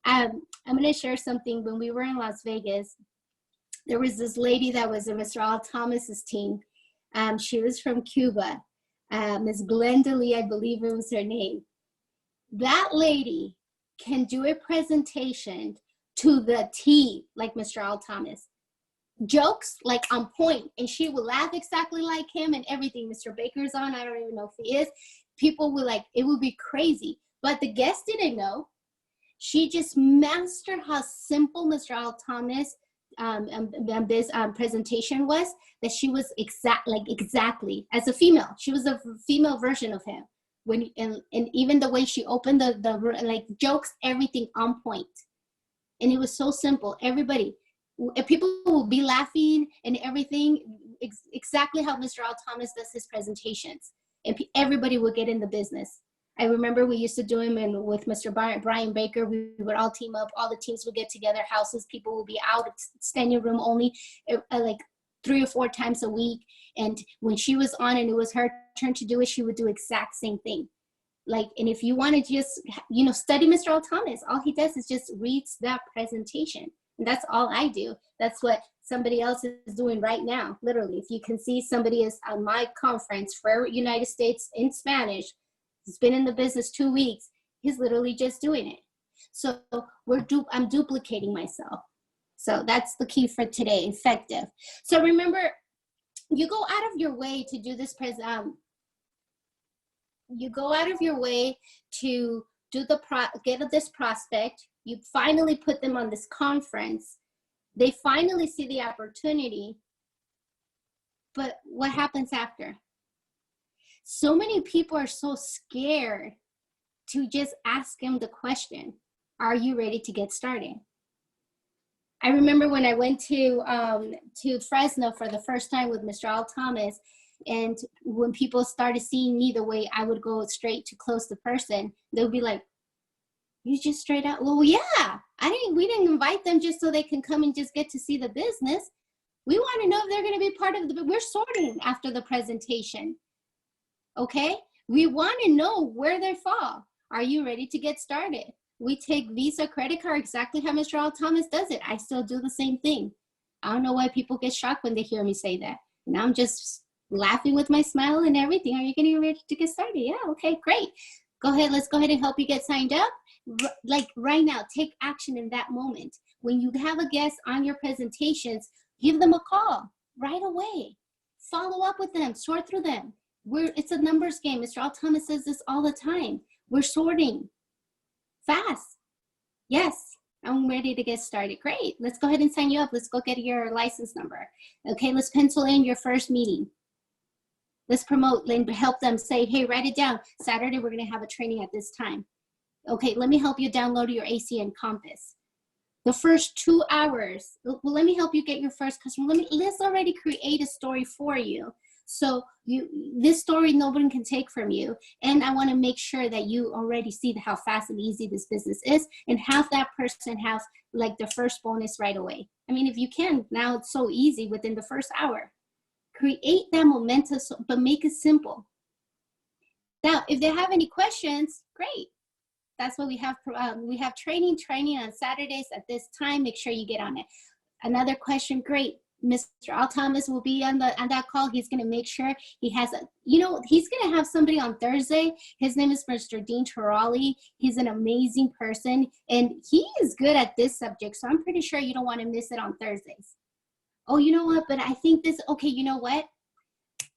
I'm going to share something. When we were in Las Vegas, there was this lady that was in Mr. Al Thomas's team. She was from Cuba. Ms. Glenda Lee, I believe it was her name. That lady can do a presentation to the T, like Mr. Al Thomas. Jokes like on point, and she would laugh exactly like him and everything. Mr. Baker's on, I don't even know if he is. People would like, it would be crazy, but the guests didn't know. She just mastered how simple Mr. Al Thomas presentation was, that she was exactly as a female. She was a female version of him. And even the way she opened the like jokes, everything on point. And it was so simple. Everybody, people will be laughing and everything, exactly how Mr. Al Thomas does his presentations. And everybody will get in the business. I remember we used to do him with Mr. Brian Baker. We would all team up. All the teams would get together. Houses, people would be out, standing room only. 3 or 4 times a week. And when she was on and it was her turn to do it, she would do exact same thing. Like, and if you want to just, study Mr. Al Thomas, all he does is just reads that presentation. And that's all I do. That's what somebody else is doing right now. Literally, if you can see, somebody is on my conference for United States in Spanish. He's been in the business 2 weeks. He's literally just doing it. So I'm duplicating myself. So that's the key for today, effective. So remember, you go out of your way to do this you go out of your way to do get this prospect. You finally put them on this conference. They finally see the opportunity. But what happens after? So many people are so scared to just ask him the question, are you ready to get started? I remember when I went to Fresno for the first time with Mr. Al Thomas, and when people started seeing me the way I would go straight to close the person, they would be like, you just straight out, well, yeah, we didn't invite them just so they can come and just get to see the business. We want to know if they're going to be part of we're sorting after the presentation. Okay? We want to know where they fall. Are you ready to get started? We take Visa credit card exactly how Mr. Al Thomas does it. I still do the same thing. I don't know why people get shocked when they hear me say that. And I'm just laughing with my smile and everything. Are you getting ready to get started? Yeah, okay, great. Go ahead, let's go ahead and help you get signed up. Like right now, take action in that moment. When you have a guest on your presentations, give them a call right away. Follow up with them, sort through them. It's a numbers game. Mr. Al Thomas says this all the time. We're sorting fast. Yes, I'm ready to get started. Great, let's go ahead and sign you up. Let's go get your license number. Okay, let's pencil in your first meeting. Let's promote, help them say, hey, write it down. Saturday, we're gonna have a training at this time. Okay, let me help you download your ACN Compass. The first 2 hours, well, let me help you get your first customer. Let's already create a story for you. So this story nobody can take from you. And I wanna make sure that you already see how fast and easy this business is, and have that person have like the first bonus right away. I mean, if you can, now it's so easy within the first hour. Create that momentum, but make it simple. Now, if they have any questions, great. That's what we have. We have training on Saturdays at this time. Make sure you get on it. Another question, great. Mr. Al Thomas will be on that call. He's going to make sure he has he's going to have somebody on Thursday. His name is Mr. Dean Turali. He's an amazing person, and he is good at this subject. So I'm pretty sure you don't want to miss it on Thursdays. Oh, you know what? But I think okay, you know what?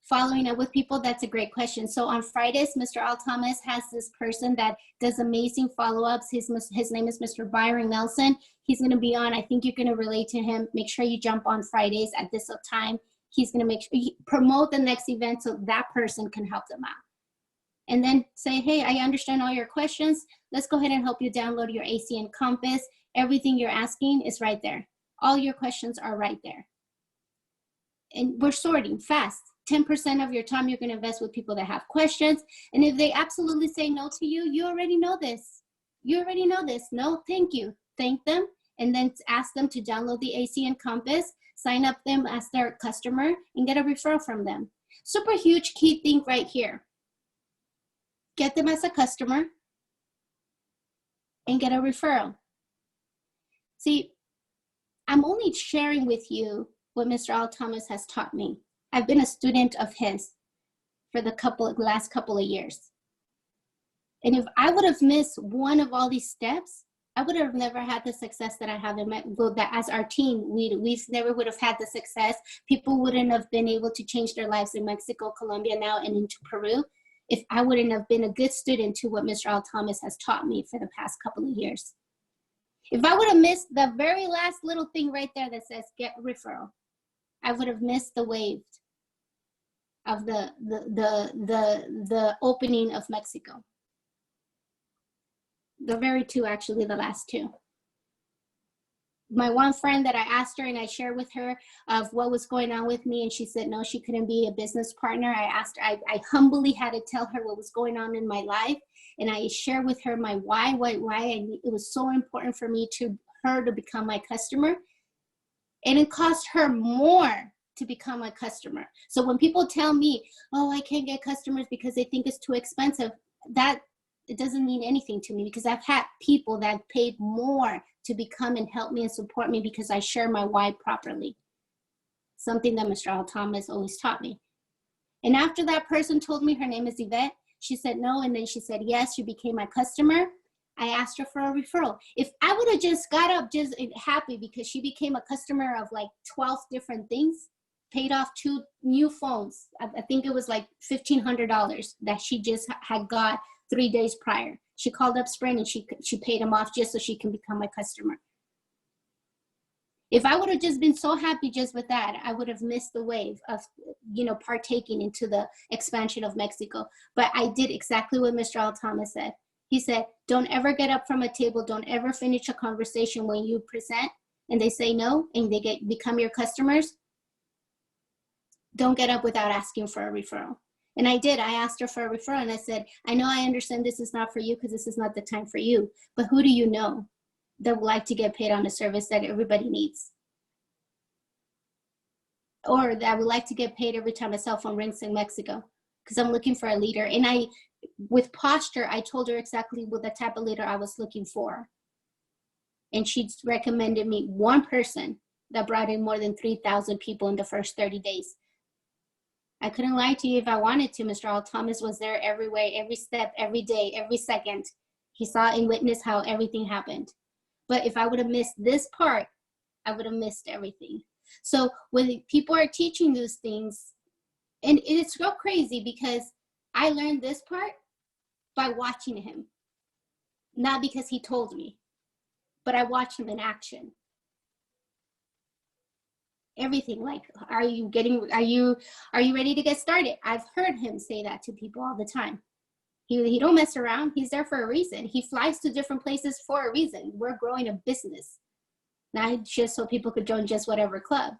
Following up with people, that's a great question. So on Fridays, Mr. Al Thomas has this person that does amazing follow-ups. His name is Mr. Byron Nelson. He's going to be on. I think you're going to relate to him. Make sure you jump on Fridays at this time. He's going to make sure promote the next event so that person can help them out. And then say, hey, I understand all your questions. Let's go ahead and help you download your ACN Compass. Everything you're asking is right there. All your questions are right there. And we're sorting fast. 10% of your time you're going to invest with people that have questions. And if they absolutely say no to you, you already know this. You already know this. No, thank you. Thank them. And then ask them to download the ACN Compass, sign up them as their customer, and get a referral from them. Super huge key thing right here. Get them as a customer and get a referral. See, I'm only sharing with you what Mr. Al Thomas has taught me. I've been a student of his for the last couple of years. And if I would have missed one of all these steps, I would have never had the success that I have as our team. We never would have had the success. People wouldn't have been able to change their lives in Mexico, Colombia, now, and into Peru if I wouldn't have been a good student to what Mr. Al Thomas has taught me for the past couple of years. If I would have missed the very last little thing right there that says get referral, I would have missed the wave of the opening of Mexico. The last two. My one friend that I asked her and I shared with her of what was going on with me, and she said no, she couldn't be a business partner. I humbly had to tell her what was going on in my life, and I shared with her my why, and it was so important for me her to become my customer. And it cost her more to become my customer. So when people tell me, oh, I can't get customers because they think it's too expensive, that it doesn't mean anything to me, because I've had people that paid more to become and help me and support me because I share my why properly. Something that Mr. Al Thomas always taught me. And after that person told me, her name is Yvette, she said no, and then she said yes, she became my customer. I asked her for a referral. If I would have just got up just happy because she became a customer of like 12 different things, paid off 2 new phones, I think it was like $1,500 that she just had got 3 days prior. She called up Sprint and she paid them off just so she can become my customer. If I would have just been so happy just with that, I would have missed the wave of, you know, partaking into the expansion of Mexico. But I did exactly what Mr. Al Thomas said. He said, don't ever get up from a table. Don't ever finish a conversation when you present and they say no and they become your customers. Don't get up without asking for a referral. And I did. I asked her for a referral and I said, I know I understand this is not for you because this is not the time for you. But who do you know that would like to get paid on a service that everybody needs? Or that would like to get paid every time a cell phone rings in Mexico? Because I'm looking for a leader. And with posture, I told her exactly what the type of leader I was looking for. And she recommended me one person that brought in more than 3,000 people in the first 30 days. I couldn't lie to you if I wanted to. Mr. Al Thomas was there every way, every step, every day, every second. He saw and witnessed how everything happened. But if I would have missed this part, I would have missed everything. So when people are teaching those things, and it's so crazy because I learned this part by watching him, not because he told me, but I watched him in action. Everything, like, are you ready to get started? I've heard him say that to people all the time. He don't mess around. He's there for a reason. He flies to different places for a reason. We're growing a business, not just so people could join just whatever club.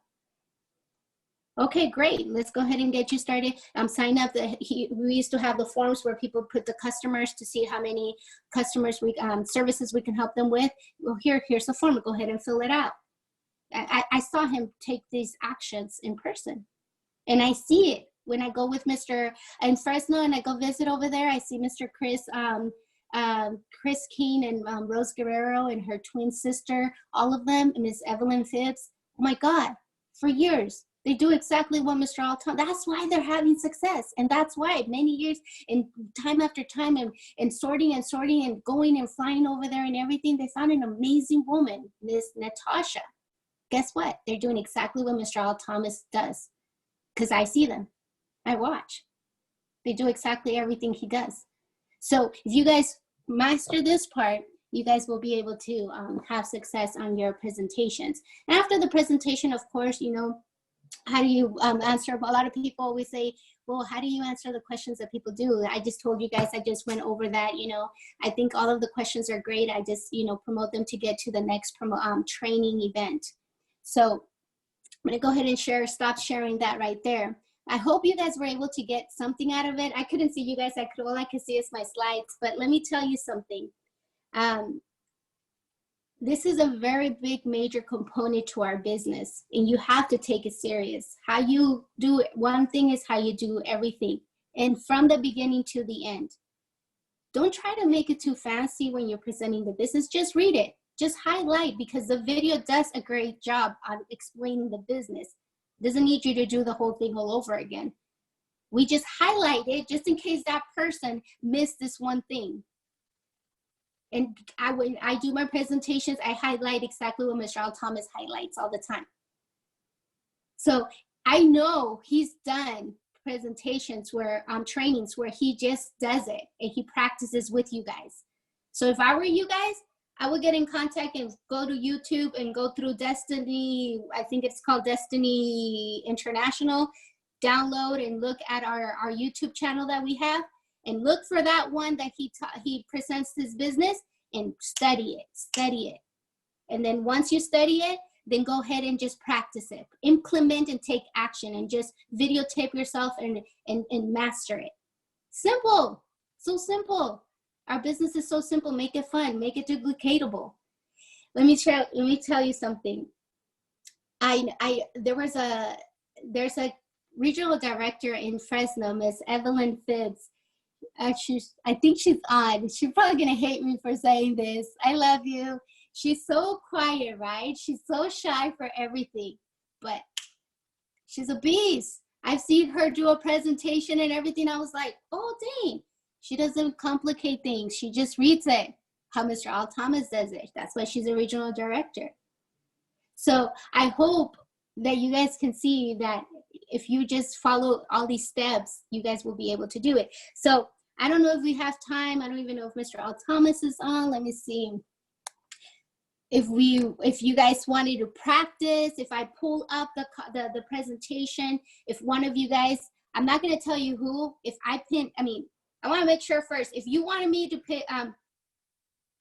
Okay, great. Let's go ahead and get you started. Sign up. We used to have the forms where people put the customers to see how many customers services we can help them with. Well, here's the form. Go ahead and fill it out. I saw him take these actions in person, and I see it when I go with Mr. in Fresno and I go visit over there. I see Mr. Chris Keene and Rose Guerrero and her twin sister, all of them, and Miss Evelyn Phibbs. Oh my God, for years. They do exactly what Mr. Al Thomas. That's why they're having success. And that's why many years and time after time and sorting and going and flying over there and everything, they found an amazing woman, Miss Natasha. Guess what? They're doing exactly what Mr. Al Thomas does. Because I see them. I watch. They do exactly everything he does. So if you guys master this part, you guys will be able to have success on your presentations. And after the presentation, of course, you know, how do you answer? A lot of people always say, well, how do you answer the questions that people do? I just told you guys, I just went over that. You know, I think all of the questions are great. I just, you know, promote them to get to the next training event. So I'm going to go ahead and stop sharing that right there. I hope you guys were able to get something out of it. I couldn't see you guys. All I could see is my slides. But let me tell you something. This is a very big, major component to our business, and you have to take it serious. How you do it, one thing is how you do everything, and from the beginning to the end. Don't try to make it too fancy when you're presenting the business. Just read it. Just highlight, because the video does a great job on explaining the business. It doesn't need you to do the whole thing all over again. We just highlight it just in case that person missed this one thing. And when I do my presentations, I highlight exactly what Mr. Al Thomas highlights all the time. So I know he's done presentations where trainings where he just does it and he practices with you guys. So if I were you guys, I would get in contact and go to YouTube and go through Destiny. I think it's called Destiny International. Download and look at our YouTube channel that we have. And look for that one that he presents his business and study it. And then once you study it, then go ahead and just practice it. Implement and take action and just videotape yourself and master it. Simple, so simple. Our business is so simple. Make it fun, make it duplicatable. Let me tell you something. There was there's a regional director in Fresno, Miss Evelyn Phibbs. I think she's on. She's probably gonna hate me for saying this. I love you. She's so quiet, right? She's so shy for everything, but she's a beast. I've seen her do a presentation and everything. I was like, oh, dang. She doesn't complicate things. She just reads it, how Mr. Al Thomas does it. That's why she's a regional director. So I hope that you guys can see that if you just follow all these steps, you guys will be able to do it. So I don't know if we have time. I don't even know if Mr. Al Thomas is on. Let me see. If you guys wanted to practice, if I pull up the presentation, if one of you guys, I'm not going to tell you who, if I pin, I want to make sure first, if you wanted me to pin,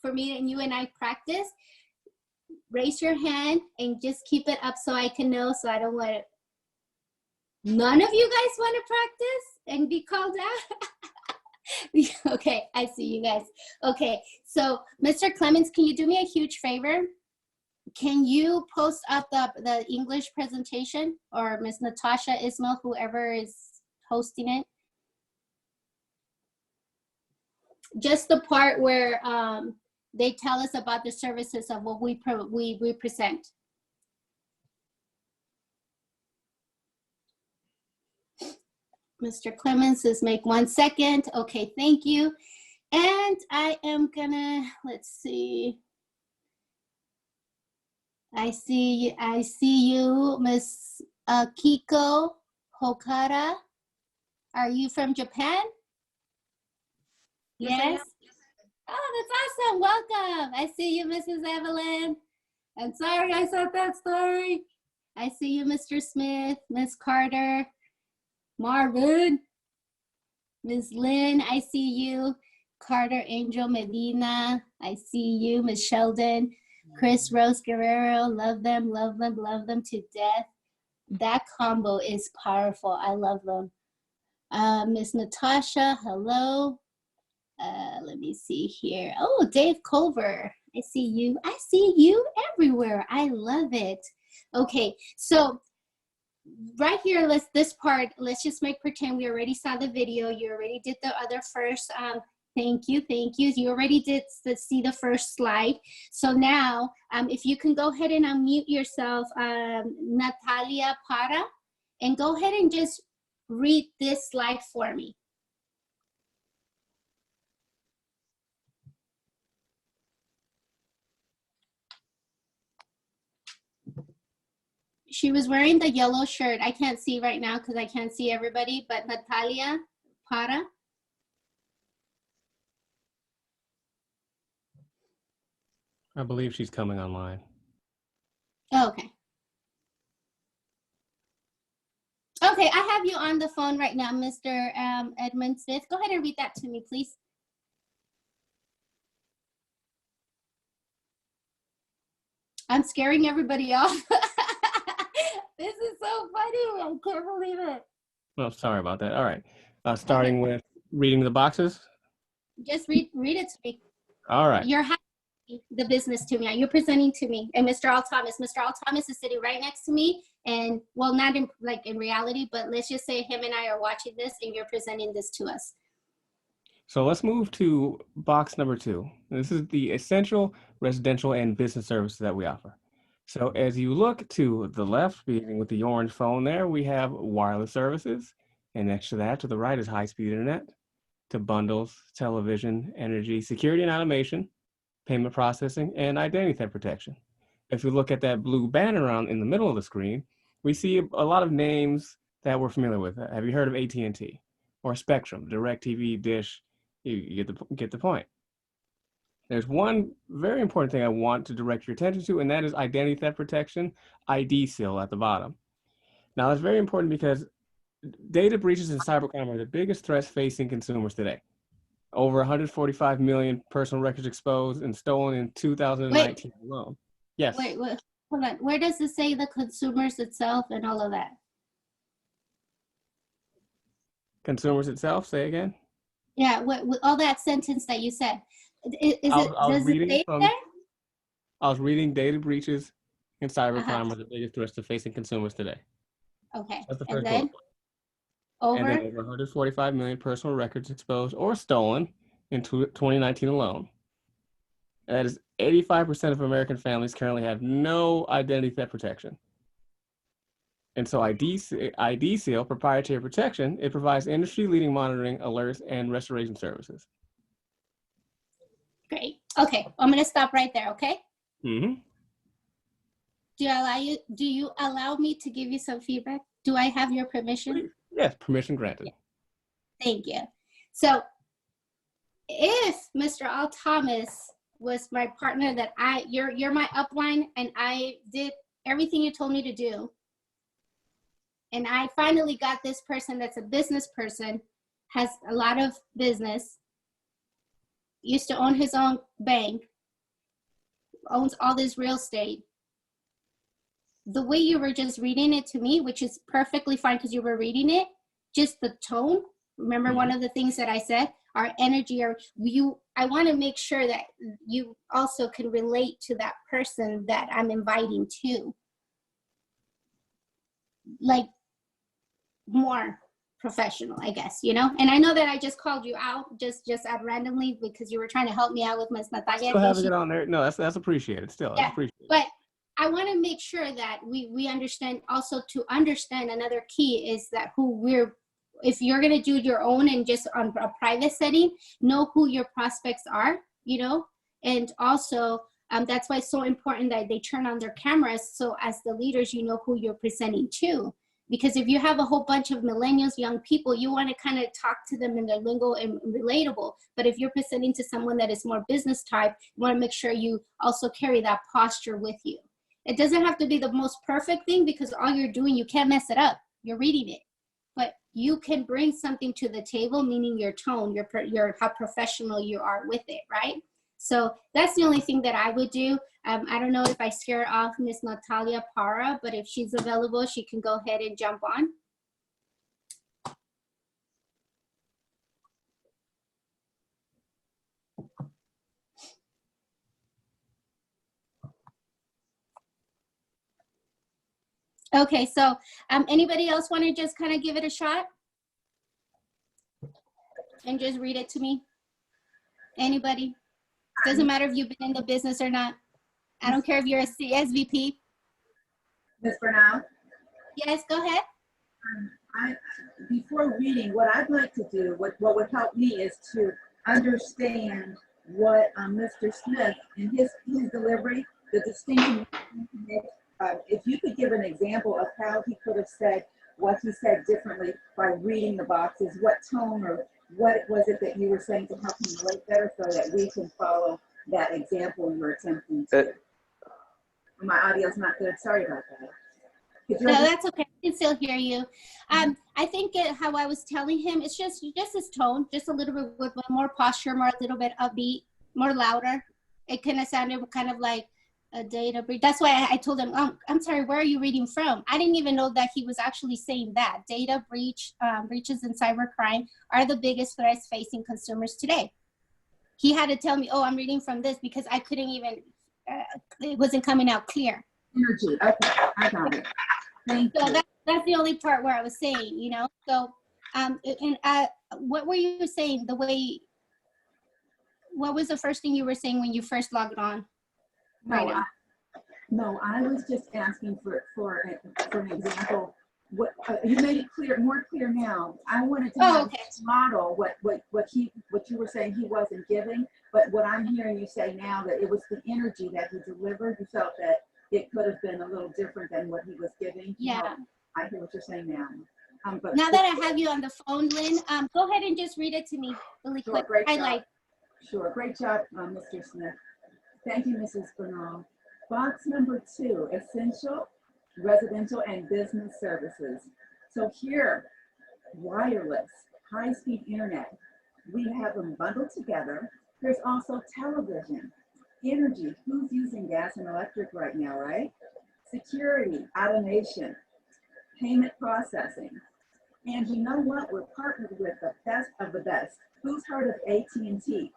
for me and you and I practice, raise your hand and just keep it up so I can know, so I don't want to, none of you guys want to practice and be called out? Okay, I see you guys. Okay, so Mr. Clemens, can you do me a huge favor? Can you post up the English presentation, or Miss Natasha Ismail, whoever is hosting it? Just the part where they tell us about the services of what we present. Mr. Clemens says, make 1 second. Okay, thank you. And I am gonna, let's see. I see you, Miss Kiko Hokara. Are you from Japan? Yes. Oh, that's awesome. Welcome. I see you, Mrs. Evelyn. I'm sorry I said that story. I see you, Mr. Smith, Miss Carter. Marvin, Ms. Lynn, I see you. Carter Angel Medina, I see you. Ms. Sheldon, Chris Rose Guerrero, love them to death. That combo is powerful. I love them. Miss Natasha, hello. Let me see here. Oh, Dave Culver, I see you. I see you everywhere. I love it. Okay, so right here, this part, let's just pretend we already saw the video. You already did the other first. Thank you. You already did see the first slide. So now, if you can go ahead and unmute yourself, Natalia Para, and go ahead and just read this slide for me. She was wearing the yellow shirt. I can't see right now because I can't see everybody, but Natalia Para. I believe she's coming online. Oh, okay. Okay, I have you on the phone right now, Mr. Edmund Smith. Go ahead and read that to me, please. I'm scaring everybody off. This is so funny. I can't believe it. Well, sorry about that. All right. Starting with reading the boxes. Just read it to me. All right. You're the business to me. You're presenting to me. And Mr. Al Thomas. Mr. Al Thomas is sitting right next to me. And well, not in reality, but let's just say him and I are watching this and you're presenting this to us. So let's move to box number 2. This is the essential residential and business services that we offer. So as you look to the left, beginning with the orange phone there, we have wireless services. And next to that, to the right, is high-speed internet, to bundles, television, energy, security and automation, payment processing, and identity theft protection. If we look at that blue banner around in the middle of the screen, we see a lot of names that we're familiar with. Have you heard of AT&T or Spectrum, DirecTV, Dish? You get the point. There's one very important thing I want to direct your attention to, and that is identity theft protection, ID seal at the bottom. Now, that's very important because data breaches and cybercrime are the biggest threats facing consumers today. Over 145 million personal records exposed and stolen in 2019 alone. Yes. Wait, hold on. Where does it say the consumers itself and all of that? Consumers itself, say again? Yeah, with all that sentence that you said. I was reading data breaches and cybercrime are the biggest threats to facing consumers today. Okay. That's the And first bullet then point. And then over. over 145 million personal records exposed or stolen in 2019 alone. That is 85% of American families currently have no identity theft protection. And so ID Seal, proprietary protection, it provides industry-leading monitoring, alerts, and restoration services. Great. Okay. I'm going to stop right there. Okay. Mm-hmm. Do you allow me to give you some feedback? Do I have your permission? Yes, permission granted. Yeah. Thank you. So if Mr. Al Thomas was my partner that you're my upline and I did everything you told me to do, and I finally got this person that's a business person, has a lot of business, used to own his own bank, owns all this real estate. The way you were just reading it to me, which is perfectly fine because you were reading it, just the tone. Remember one of the things that I said, our energy, I want to make sure that you also can relate to that person that I'm inviting to. Like more professional, I guess, you know? And I know that I just called you out just out randomly because you were trying to help me out with Ms. Natalia. Still having it on there. No, that's appreciated. Still, yeah, that's appreciated. But I want to make sure that we understand also to understand another key is that if you're going to do your own and just on a private setting, know who your prospects are, you know, and also that's why it's so important that they turn on their cameras. So as the leaders, you know who you're presenting to. Because if you have a whole bunch of millennials, young people, you want to kind of talk to them in their lingo and relatable. But if you're presenting to someone that is more business type, you want to make sure you also carry that posture with you. It doesn't have to be the most perfect thing because all you're doing, you can't mess it up. You're reading it. But you can bring something to the table, meaning your tone, your how professional you are with it, right? So that's the only thing that I would do. I don't know if I scare off Miss Natalia Parra, but if she's available, she can go ahead and jump on. Okay, so anybody else want to just kind of give it a shot and just read it to me? Anybody? Doesn't matter if you've been in the business or not. I don't care if you're a SVP. Ms. Bernal? Yes, go ahead. Before reading, what I'd like to do, what would help me is to understand what Mr. Smith in his delivery, the distinction. If you could give an example of how he could have said what he said differently by reading the boxes, what tone or what was it that you were saying to help him relate better so that we can follow that example you're attempting to. My audio's not good. Sorry about that. No, that's okay. I can still hear you. I think how I was telling him, it's just his tone, just a little bit with more posture, more a little bit upbeat, more louder. It kind of sounded kind of like a data breach. That's why I told him, I'm sorry, where are you reading from? I didn't even know that he was actually saying that. Data breaches in cybercrime are the biggest threats facing consumers today. He had to tell me, oh, I'm reading from this because I couldn't even, it wasn't coming out clear. Energy. Okay, I got it. Thank you. That's the only part where I was saying, you know. So, what were you saying? What was the first thing you were saying when you first logged on? No, I was just asking for an example. What you made it clear, more clear now. I wanted to model what you were saying he wasn't giving, but what I'm hearing you say now that it was the energy that he delivered. You felt that it could have been a little different than what he was giving. Yeah. I hear what you're saying now. But now that I have you on the phone, Lynn, go ahead and just read it to me really quick. Great Highlight. job. Sure, great job, Mr. Smith. Thank you, Mrs. Bernal. Box number 2, essential residential and business services. So here, wireless, high-speed internet, we have them bundled together. There's also television, energy, who's using gas and electric right now, right? Security, automation, payment processing. And you know what? We're partnered with the best of the best. Who's heard of AT&T?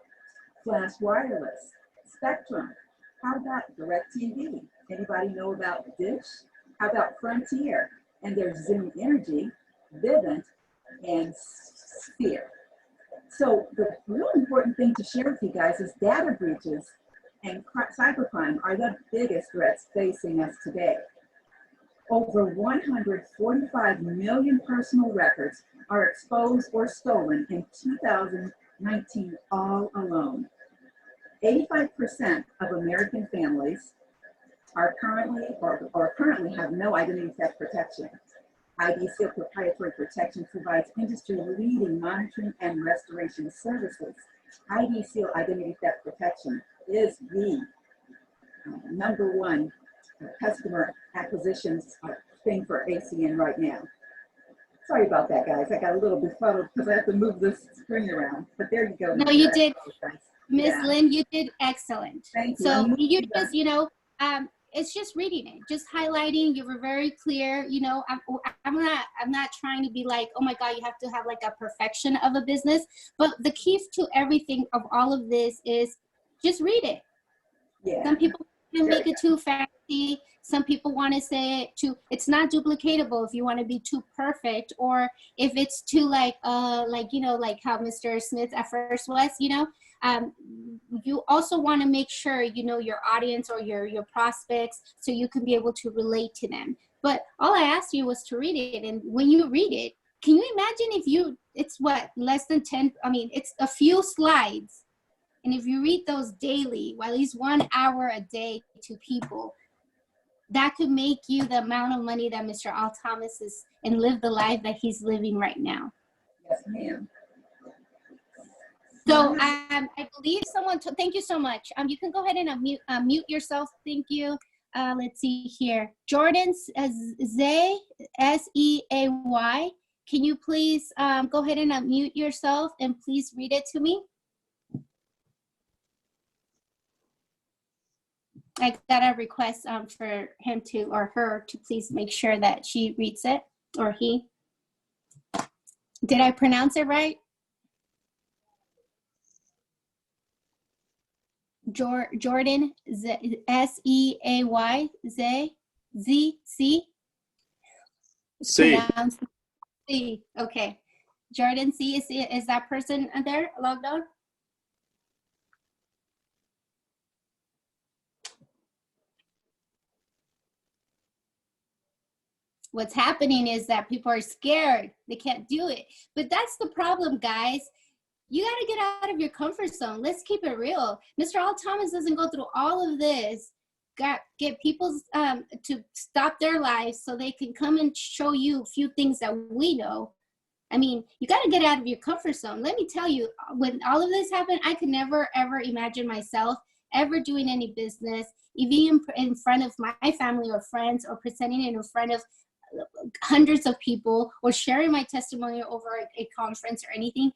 Flash Wireless, Spectrum. How about DirecTV? Anybody know about Dish? How about Frontier? and there's Zoom Energy, Vivint, and Sphere. So the real important thing to share with you guys is data breaches and cybercrime are the biggest threats facing us today. Over 145 million personal records are exposed or stolen in 2019 all alone. 85% of American families are currently have no identity theft protection. IDSeal proprietary protection provides industry-leading monitoring and restoration services. IDSeal identity theft protection is the #1 customer acquisition thing for ACN right now. Sorry about that, guys. I got a little befuddled because I have to move this screen around. But there you go. No, you did. Miss Yeah. Lynn, you did excellent. Thank you. So you just, it's just reading it, just highlighting. You were very clear. I'm not trying to be like, oh my God, you have to have like a perfection of a business. But the key to everything of all of this is just read it. Yeah. Some people can make it too fancy. Some people want to say it too, it's not duplicatable if you want to be too perfect, or if it's too like how Mr. Smith at first was, you also want to make sure your audience or your prospects, so you can be able to relate to them. But all I asked you was to read it, and when you read it, can you imagine it's what, less than 10, it's a few slides, and if you read those daily, or at least 1 hour a day to people, that could make you the amount of money that Mr. Al Thomas is, and live the life that he's living right now. Yes, ma'am. So I believe someone, thank you so much. You can go ahead and mute yourself. Thank you. Let's see here. Jordan Zay, S-E-A-Y. Can you please go ahead and unmute yourself and please read it to me? I got a request for him to, or her to please make sure that she reads it, or he. Did I pronounce it right? Jordan, S-E-A-Y, Z-C? C. C, okay. Jordan C, is that person there logged on? What's happening is that people are scared. They can't do it. But that's the problem, guys. You got to get out of your comfort zone. Let's keep it real. Mr. Al Thomas doesn't go through all of this, get people to stop their lives so they can come and show you a few things that we know. You got to get out of your comfort zone. Let me tell you, when all of this happened, I could never, ever imagine myself ever doing any business, even in front of my family or friends, or presenting it in front of hundreds of people, or sharing my testimony over a conference or anything.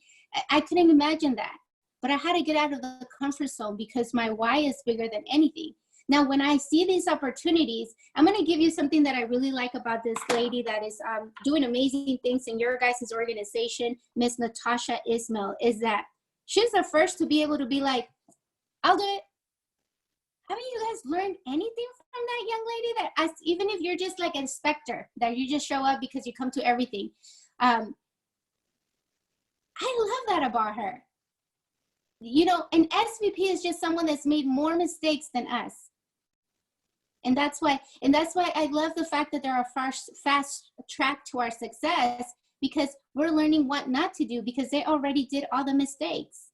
I couldn't imagine that. But I had to get out of the comfort zone because my why is bigger than anything. Now, when I see these opportunities, I'm going to give you something that I really like about this lady that is doing amazing things in your guys' organization, Miss Natasha Ismail, is that she's the first to be able to be like, I'll do it. Haven't you guys learned anything from that young lady? That even if you're just like an inspector, that you just show up because you come to everything. I love that about her. An SVP is just someone that's made more mistakes than us. And that's why I love the fact that there are fast track to our success, because we're learning what not to do because they already did all the mistakes.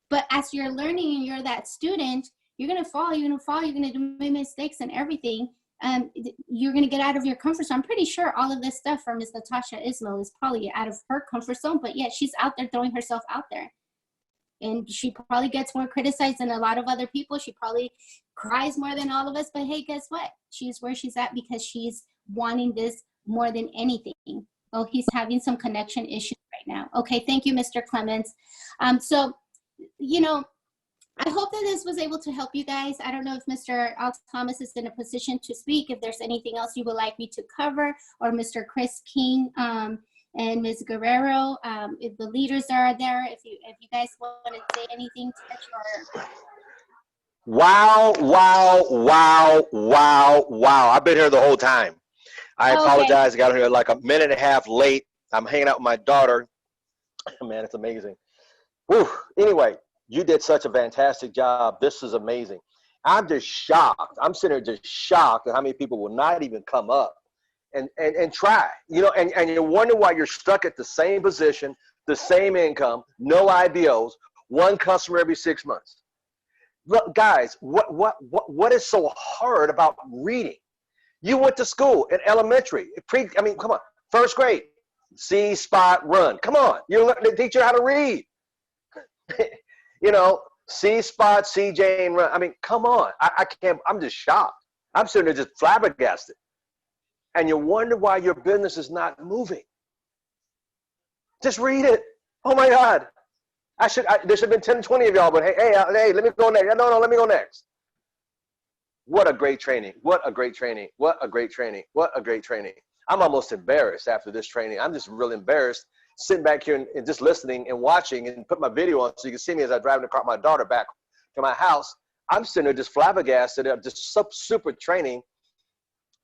But as you're learning and you're that student, you're going to fall, you're going to do mistakes and everything. You're going to get out of your comfort zone. I'm pretty sure all of this stuff from Ms. Natasha Ismail is probably out of her comfort zone, but yet she's out there throwing herself out there. And she probably gets more criticized than a lot of other people. She probably cries more than all of us, but hey, guess what? She's where she's at because she's wanting this more than anything. Oh, he's having some connection issues right now. Okay, thank you, Mr. Clements. I hope that this was able to help you guys. I don't know if Mr. Al Thomas is in a position to speak, if there's anything else you would like me to cover, or Mr. Chris King and Ms. Guerrero, if the leaders are there, if you guys want to say anything. Wow. I've been here the whole time. I Okay. apologize. I got here like a minute and a half late. I'm hanging out with my daughter. Man, it's amazing. Whew. Anyway, you did such a fantastic job. This is amazing. I'm just shocked. I'm sitting here just shocked at how many people will not even come up and try. You know, and you wonder why you're stuck at the same position, the same income, no IBOs, one customer every 6 months. Look, guys, what is so hard about reading? You went to school in elementary, I mean, come on, first grade, see, spot, run. Come on, they teach you how to read. You know, see, spot, see, Jane, run. I mean, come on, I can't. I'm just shocked. I'm sitting there just flabbergasted, and you wonder why your business is not moving. Just read it. Oh my God. There should have been 10, 20 of y'all, but hey, let me go next. No, let me go next. What a great training. What a great training. What a great training. What a great training. I'm almost embarrassed after this training. I'm just really embarrassed sitting back here and just listening and watching and put my video on so you can see me as I drive the car, my daughter back to my house. I'm sitting there just flabbergasted. I'm just super training,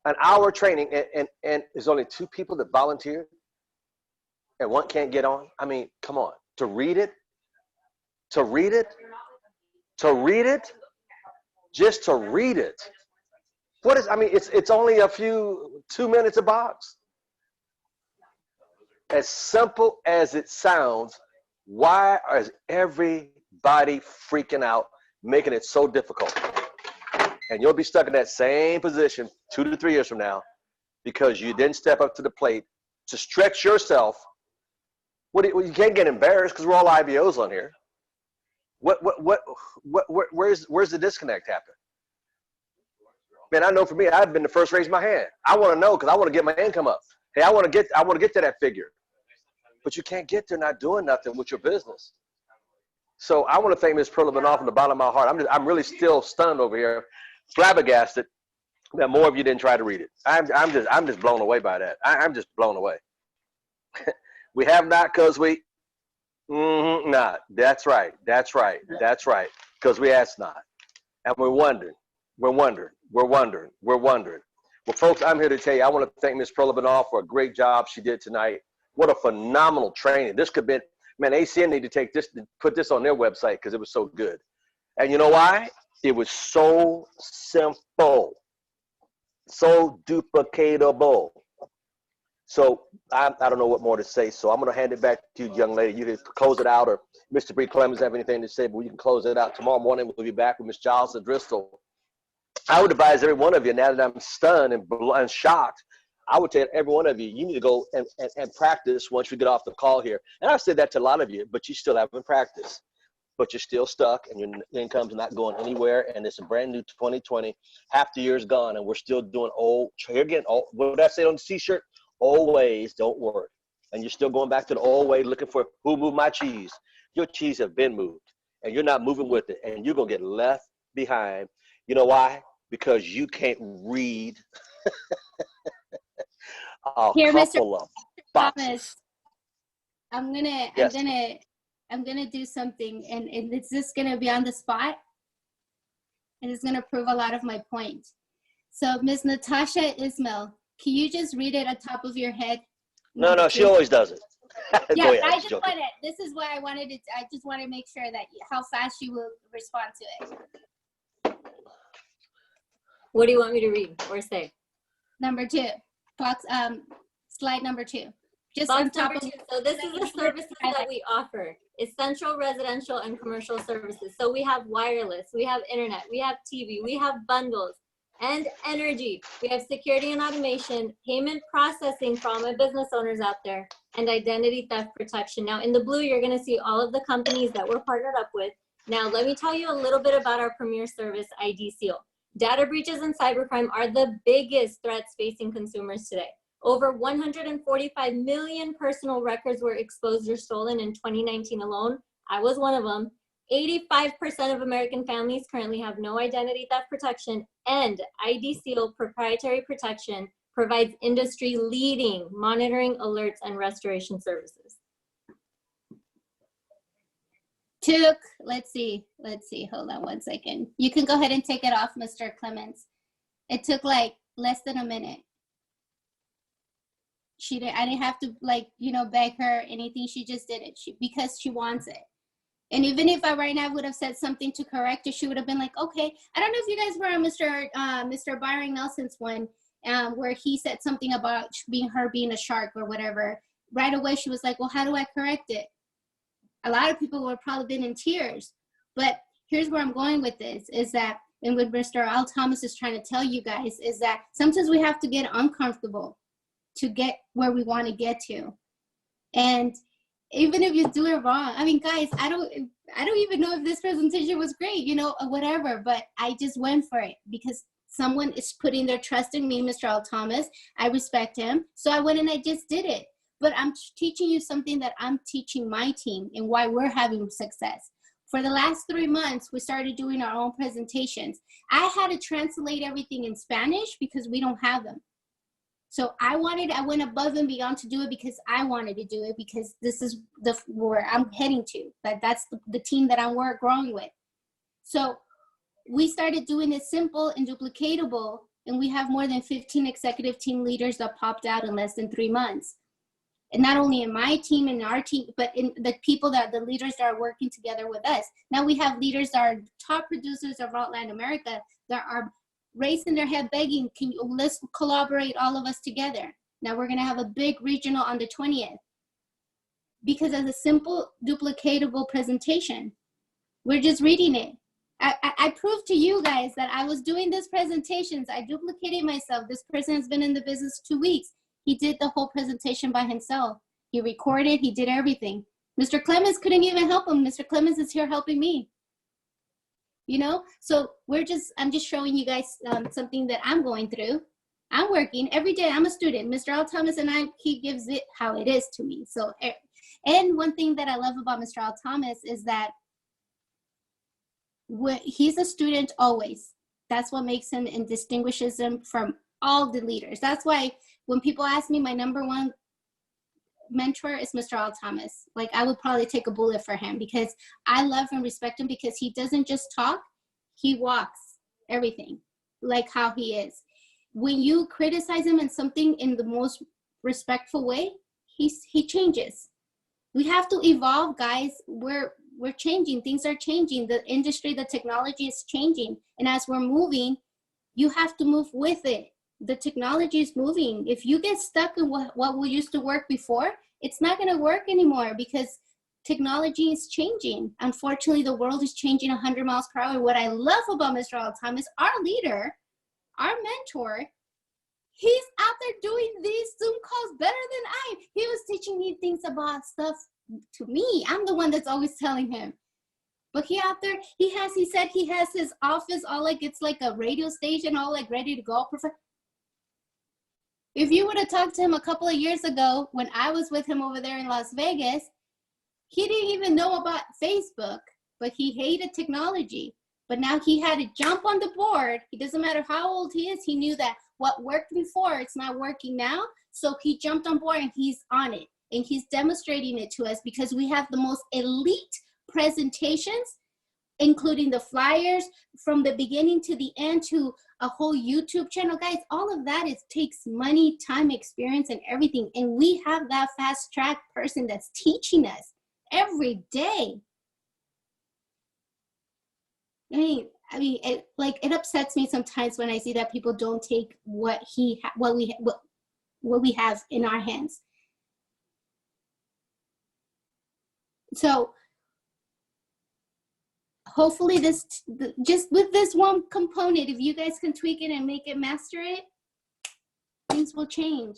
an hour training, and there's only 2 people that volunteered and one can't get on. I mean, come on, to read it, just to read it. What is, I mean, it's only 2 minutes a box. As simple as it sounds, why is everybody freaking out, making it so difficult? And you'll be stuck in that same position 2 to 3 years from now because you didn't step up to the plate to stretch yourself. You can't get embarrassed because we're all IBOs on here. Where's the disconnect happen? Man, I know for me, I've been the first to raise my hand. I want to know because I want to get my income up. Hey, I want to get to that figure. But you can't get there not doing nothing with your business. So I want to thank Ms. Perla Bernal from the bottom of my heart. I'm really still stunned over here, flabbergasted that more of you didn't try to read it. I'm just blown away by that. I'm just blown away. We have not because we not. That's right. Because we asked not. And we're wondering. Well, folks, I'm here to tell you, I want to thank Ms. Perla Bernal for a great job she did tonight. What a phenomenal training. This could be, man, ACN need to take this, put this on their website because it was so good. And you know why? It was so simple, so duplicatable. So I don't know what more to say. So I'm going to hand it back to you, young lady. You can close it out, or Mr. Bree Clemens have anything to say, but you can close it out. Tomorrow morning, we'll be back with Ms. Giles and Driscoll. I would advise every one of you, now that I'm stunned and shocked, I would tell every one of you, you need to go and practice once we get off the call here. And I've said that to a lot of you, but you still haven't practiced. But you're still stuck, and your income's not going anywhere, and it's a brand new 2020. Half the year's gone, and we're still doing what did I say on the T-shirt? Old ways don't work. And you're still going back to the old way, looking for who moved my cheese. Your cheese have been moved, and you're not moving with it, and you're going to get left behind. You know why? Because you can't read a Here, couple Mr. of boxes. Thomas, I'm gonna do something, and it's just gonna be on the spot, and it's gonna prove a lot of my point. So, Ms. Natasha Ismail, can you just read it at top of your head? No, she always does it. Yeah, Go ahead, I just wanted. This is why I wanted it. I just want to make sure that how fast you will respond to it. What do you want me to read or say? Number 2, slide number 2. Just Box on top number of 2. So this is the services that we offer: essential, residential, and commercial services. So we have wireless, we have internet, we have TV, we have bundles and energy. We have security and automation, payment processing for all my business owners out there, and identity theft protection. Now in the blue, you're going to see all of the companies that we're partnered up with. Now let me tell you a little bit about our premier service, ID Seal. Data breaches and cybercrime are the biggest threats facing consumers today. Over 145 million personal records were exposed or stolen in 2019 alone. I was one of them. 85% of American families currently have no identity theft protection, and ID Seal proprietary protection provides industry-leading monitoring, alerts, and restoration services. Let's see, hold on one second. You can go ahead and take it off, Mr. Clemens. It took like less than a minute. I didn't have to like, you know, beg her or anything. She just did it because she wants it. And even if I right now would have said something to correct her, she would have been like, okay. I don't know if you guys were on Mr. Byron Nelson's one, where he said something about being a shark or whatever. Right away, she was like, well, how do I correct it? A lot of people would have probably been in tears. But here's where I'm going with this, is that, and what Mr. Al Thomas is trying to tell you guys, is that sometimes we have to get uncomfortable to get where we want to get to. And even if you do it wrong, I mean, guys, I don't even know if this presentation was great, you know, or whatever, but I just went for it because someone is putting their trust in me, Mr. Al Thomas. I respect him. So I went and I just did it. But I'm teaching you something that I'm teaching my team and why we're having success. For the last 3 months, we started doing our own presentations. I had to translate everything in Spanish because we don't have them. So I went above and beyond to do it because I wanted to do it, because this is where I'm heading to. That's the team that I'm growing with. So we started doing it simple and duplicatable, and we have more than 15 executive team leaders that popped out in less than 3 months. And not only in my team and our team, but in the the leaders that are working together with us. Now we have leaders that are top producers of Latin America that are raising their head begging, let's collaborate all of us together. Now we're gonna have a big regional on the 20th. Because of a simple duplicatable presentation. We're just reading it. I proved to you guys that I was doing these presentations. I duplicated myself. This person has been in the business 2 weeks. He did the whole presentation by himself. He recorded, he did everything. Mr. Clemens couldn't even help him. Mr. Clemens is here helping me. You know, so I'm just showing you guys something that I'm going through. I'm working every day. I'm a student. Mr. Al Thomas and he gives it how it is to me. So, and one thing that I love about Mr. Al Thomas is that he's a student always. That's what makes him and distinguishes him from all the leaders. That's why when people ask me, my number one mentor is Mr. Al Thomas. Like, I would probably take a bullet for him because I love and respect him because he doesn't just talk, he walks everything like how he is. When you criticize him in something in the most respectful way, he changes. We have to evolve, guys. We're changing. Things are changing. The industry, the technology is changing. And as we're moving, you have to move with it. The technology is moving. If you get stuck in what we used to work before, it's not going to work anymore because technology is changing. Unfortunately, the world is changing 100 miles per hour. What I love about Mr. Al Thomas, our leader, our mentor, he's out there doing these Zoom calls better than I. He was teaching me things about stuff to me. I'm the one that's always telling him. But he out there, he said he has his office all like, it's like a radio station, all like ready to go. If you would have talked to him a couple of years ago when I was with him over there in Las Vegas, he didn't even know about Facebook, but he hated technology. But now he had to jump on the board. It doesn't matter how old he is. He knew that what worked before, it's not working now. So he jumped on board and he's on it. And he's demonstrating it to us because we have the most elite presentations, including the flyers from the beginning to the end, to a whole YouTube channel. Guys, all of that takes money, time, experience, and everything. And we have that fast track person that's teaching us every day. I mean, it upsets me sometimes when I see that people don't take what we have in our hands. So hopefully just with this one component, if you guys can tweak it and make it, master it, things will change.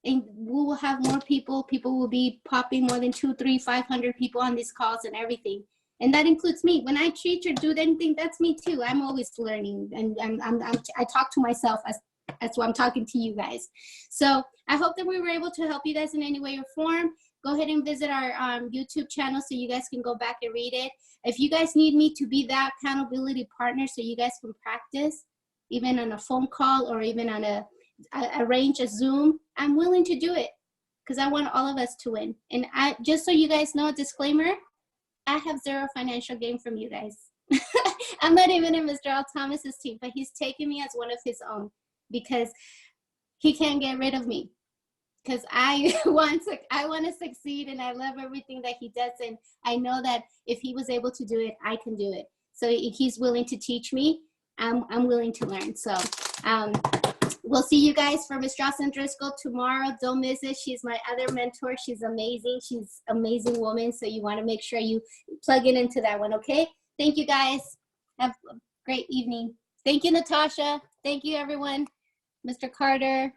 And we will have more people will be popping more than 200, 300, 500 people on these calls and everything. And that includes me. When I teach or do anything, that's me too. I'm always learning, and I talk to myself as why I'm talking to you guys. So I hope that we were able to help you guys in any way or form. Go ahead and visit our YouTube channel so you guys can go back and read it. If you guys need me to be that accountability partner so you guys can practice, even on a phone call or even on arrange a Zoom, I'm willing to do it because I want all of us to win. And just so you guys know, a disclaimer, I have zero financial gain from you guys. I'm not even in Mr. Al Thomas's team, but he's taken me as one of his own because he can't get rid of me. because I want to succeed, and I love everything that he does, and I know that if he was able to do it, I can do it. So if he's willing to teach me, I'm willing to learn. So we'll see you guys for Miss Jocelyn Driscoll tomorrow. Don't miss it. She's my other mentor. She's amazing. She's an amazing woman. So you want to make sure you plug in into that one, okay? Thank you, guys. Have a great evening. Thank you, Natasha. Thank you, everyone. Mr. Carter,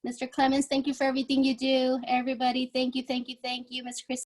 Mr. Clemens, thank you for everything you do. Everybody, thank you, thank you, thank you. Ms. Chris.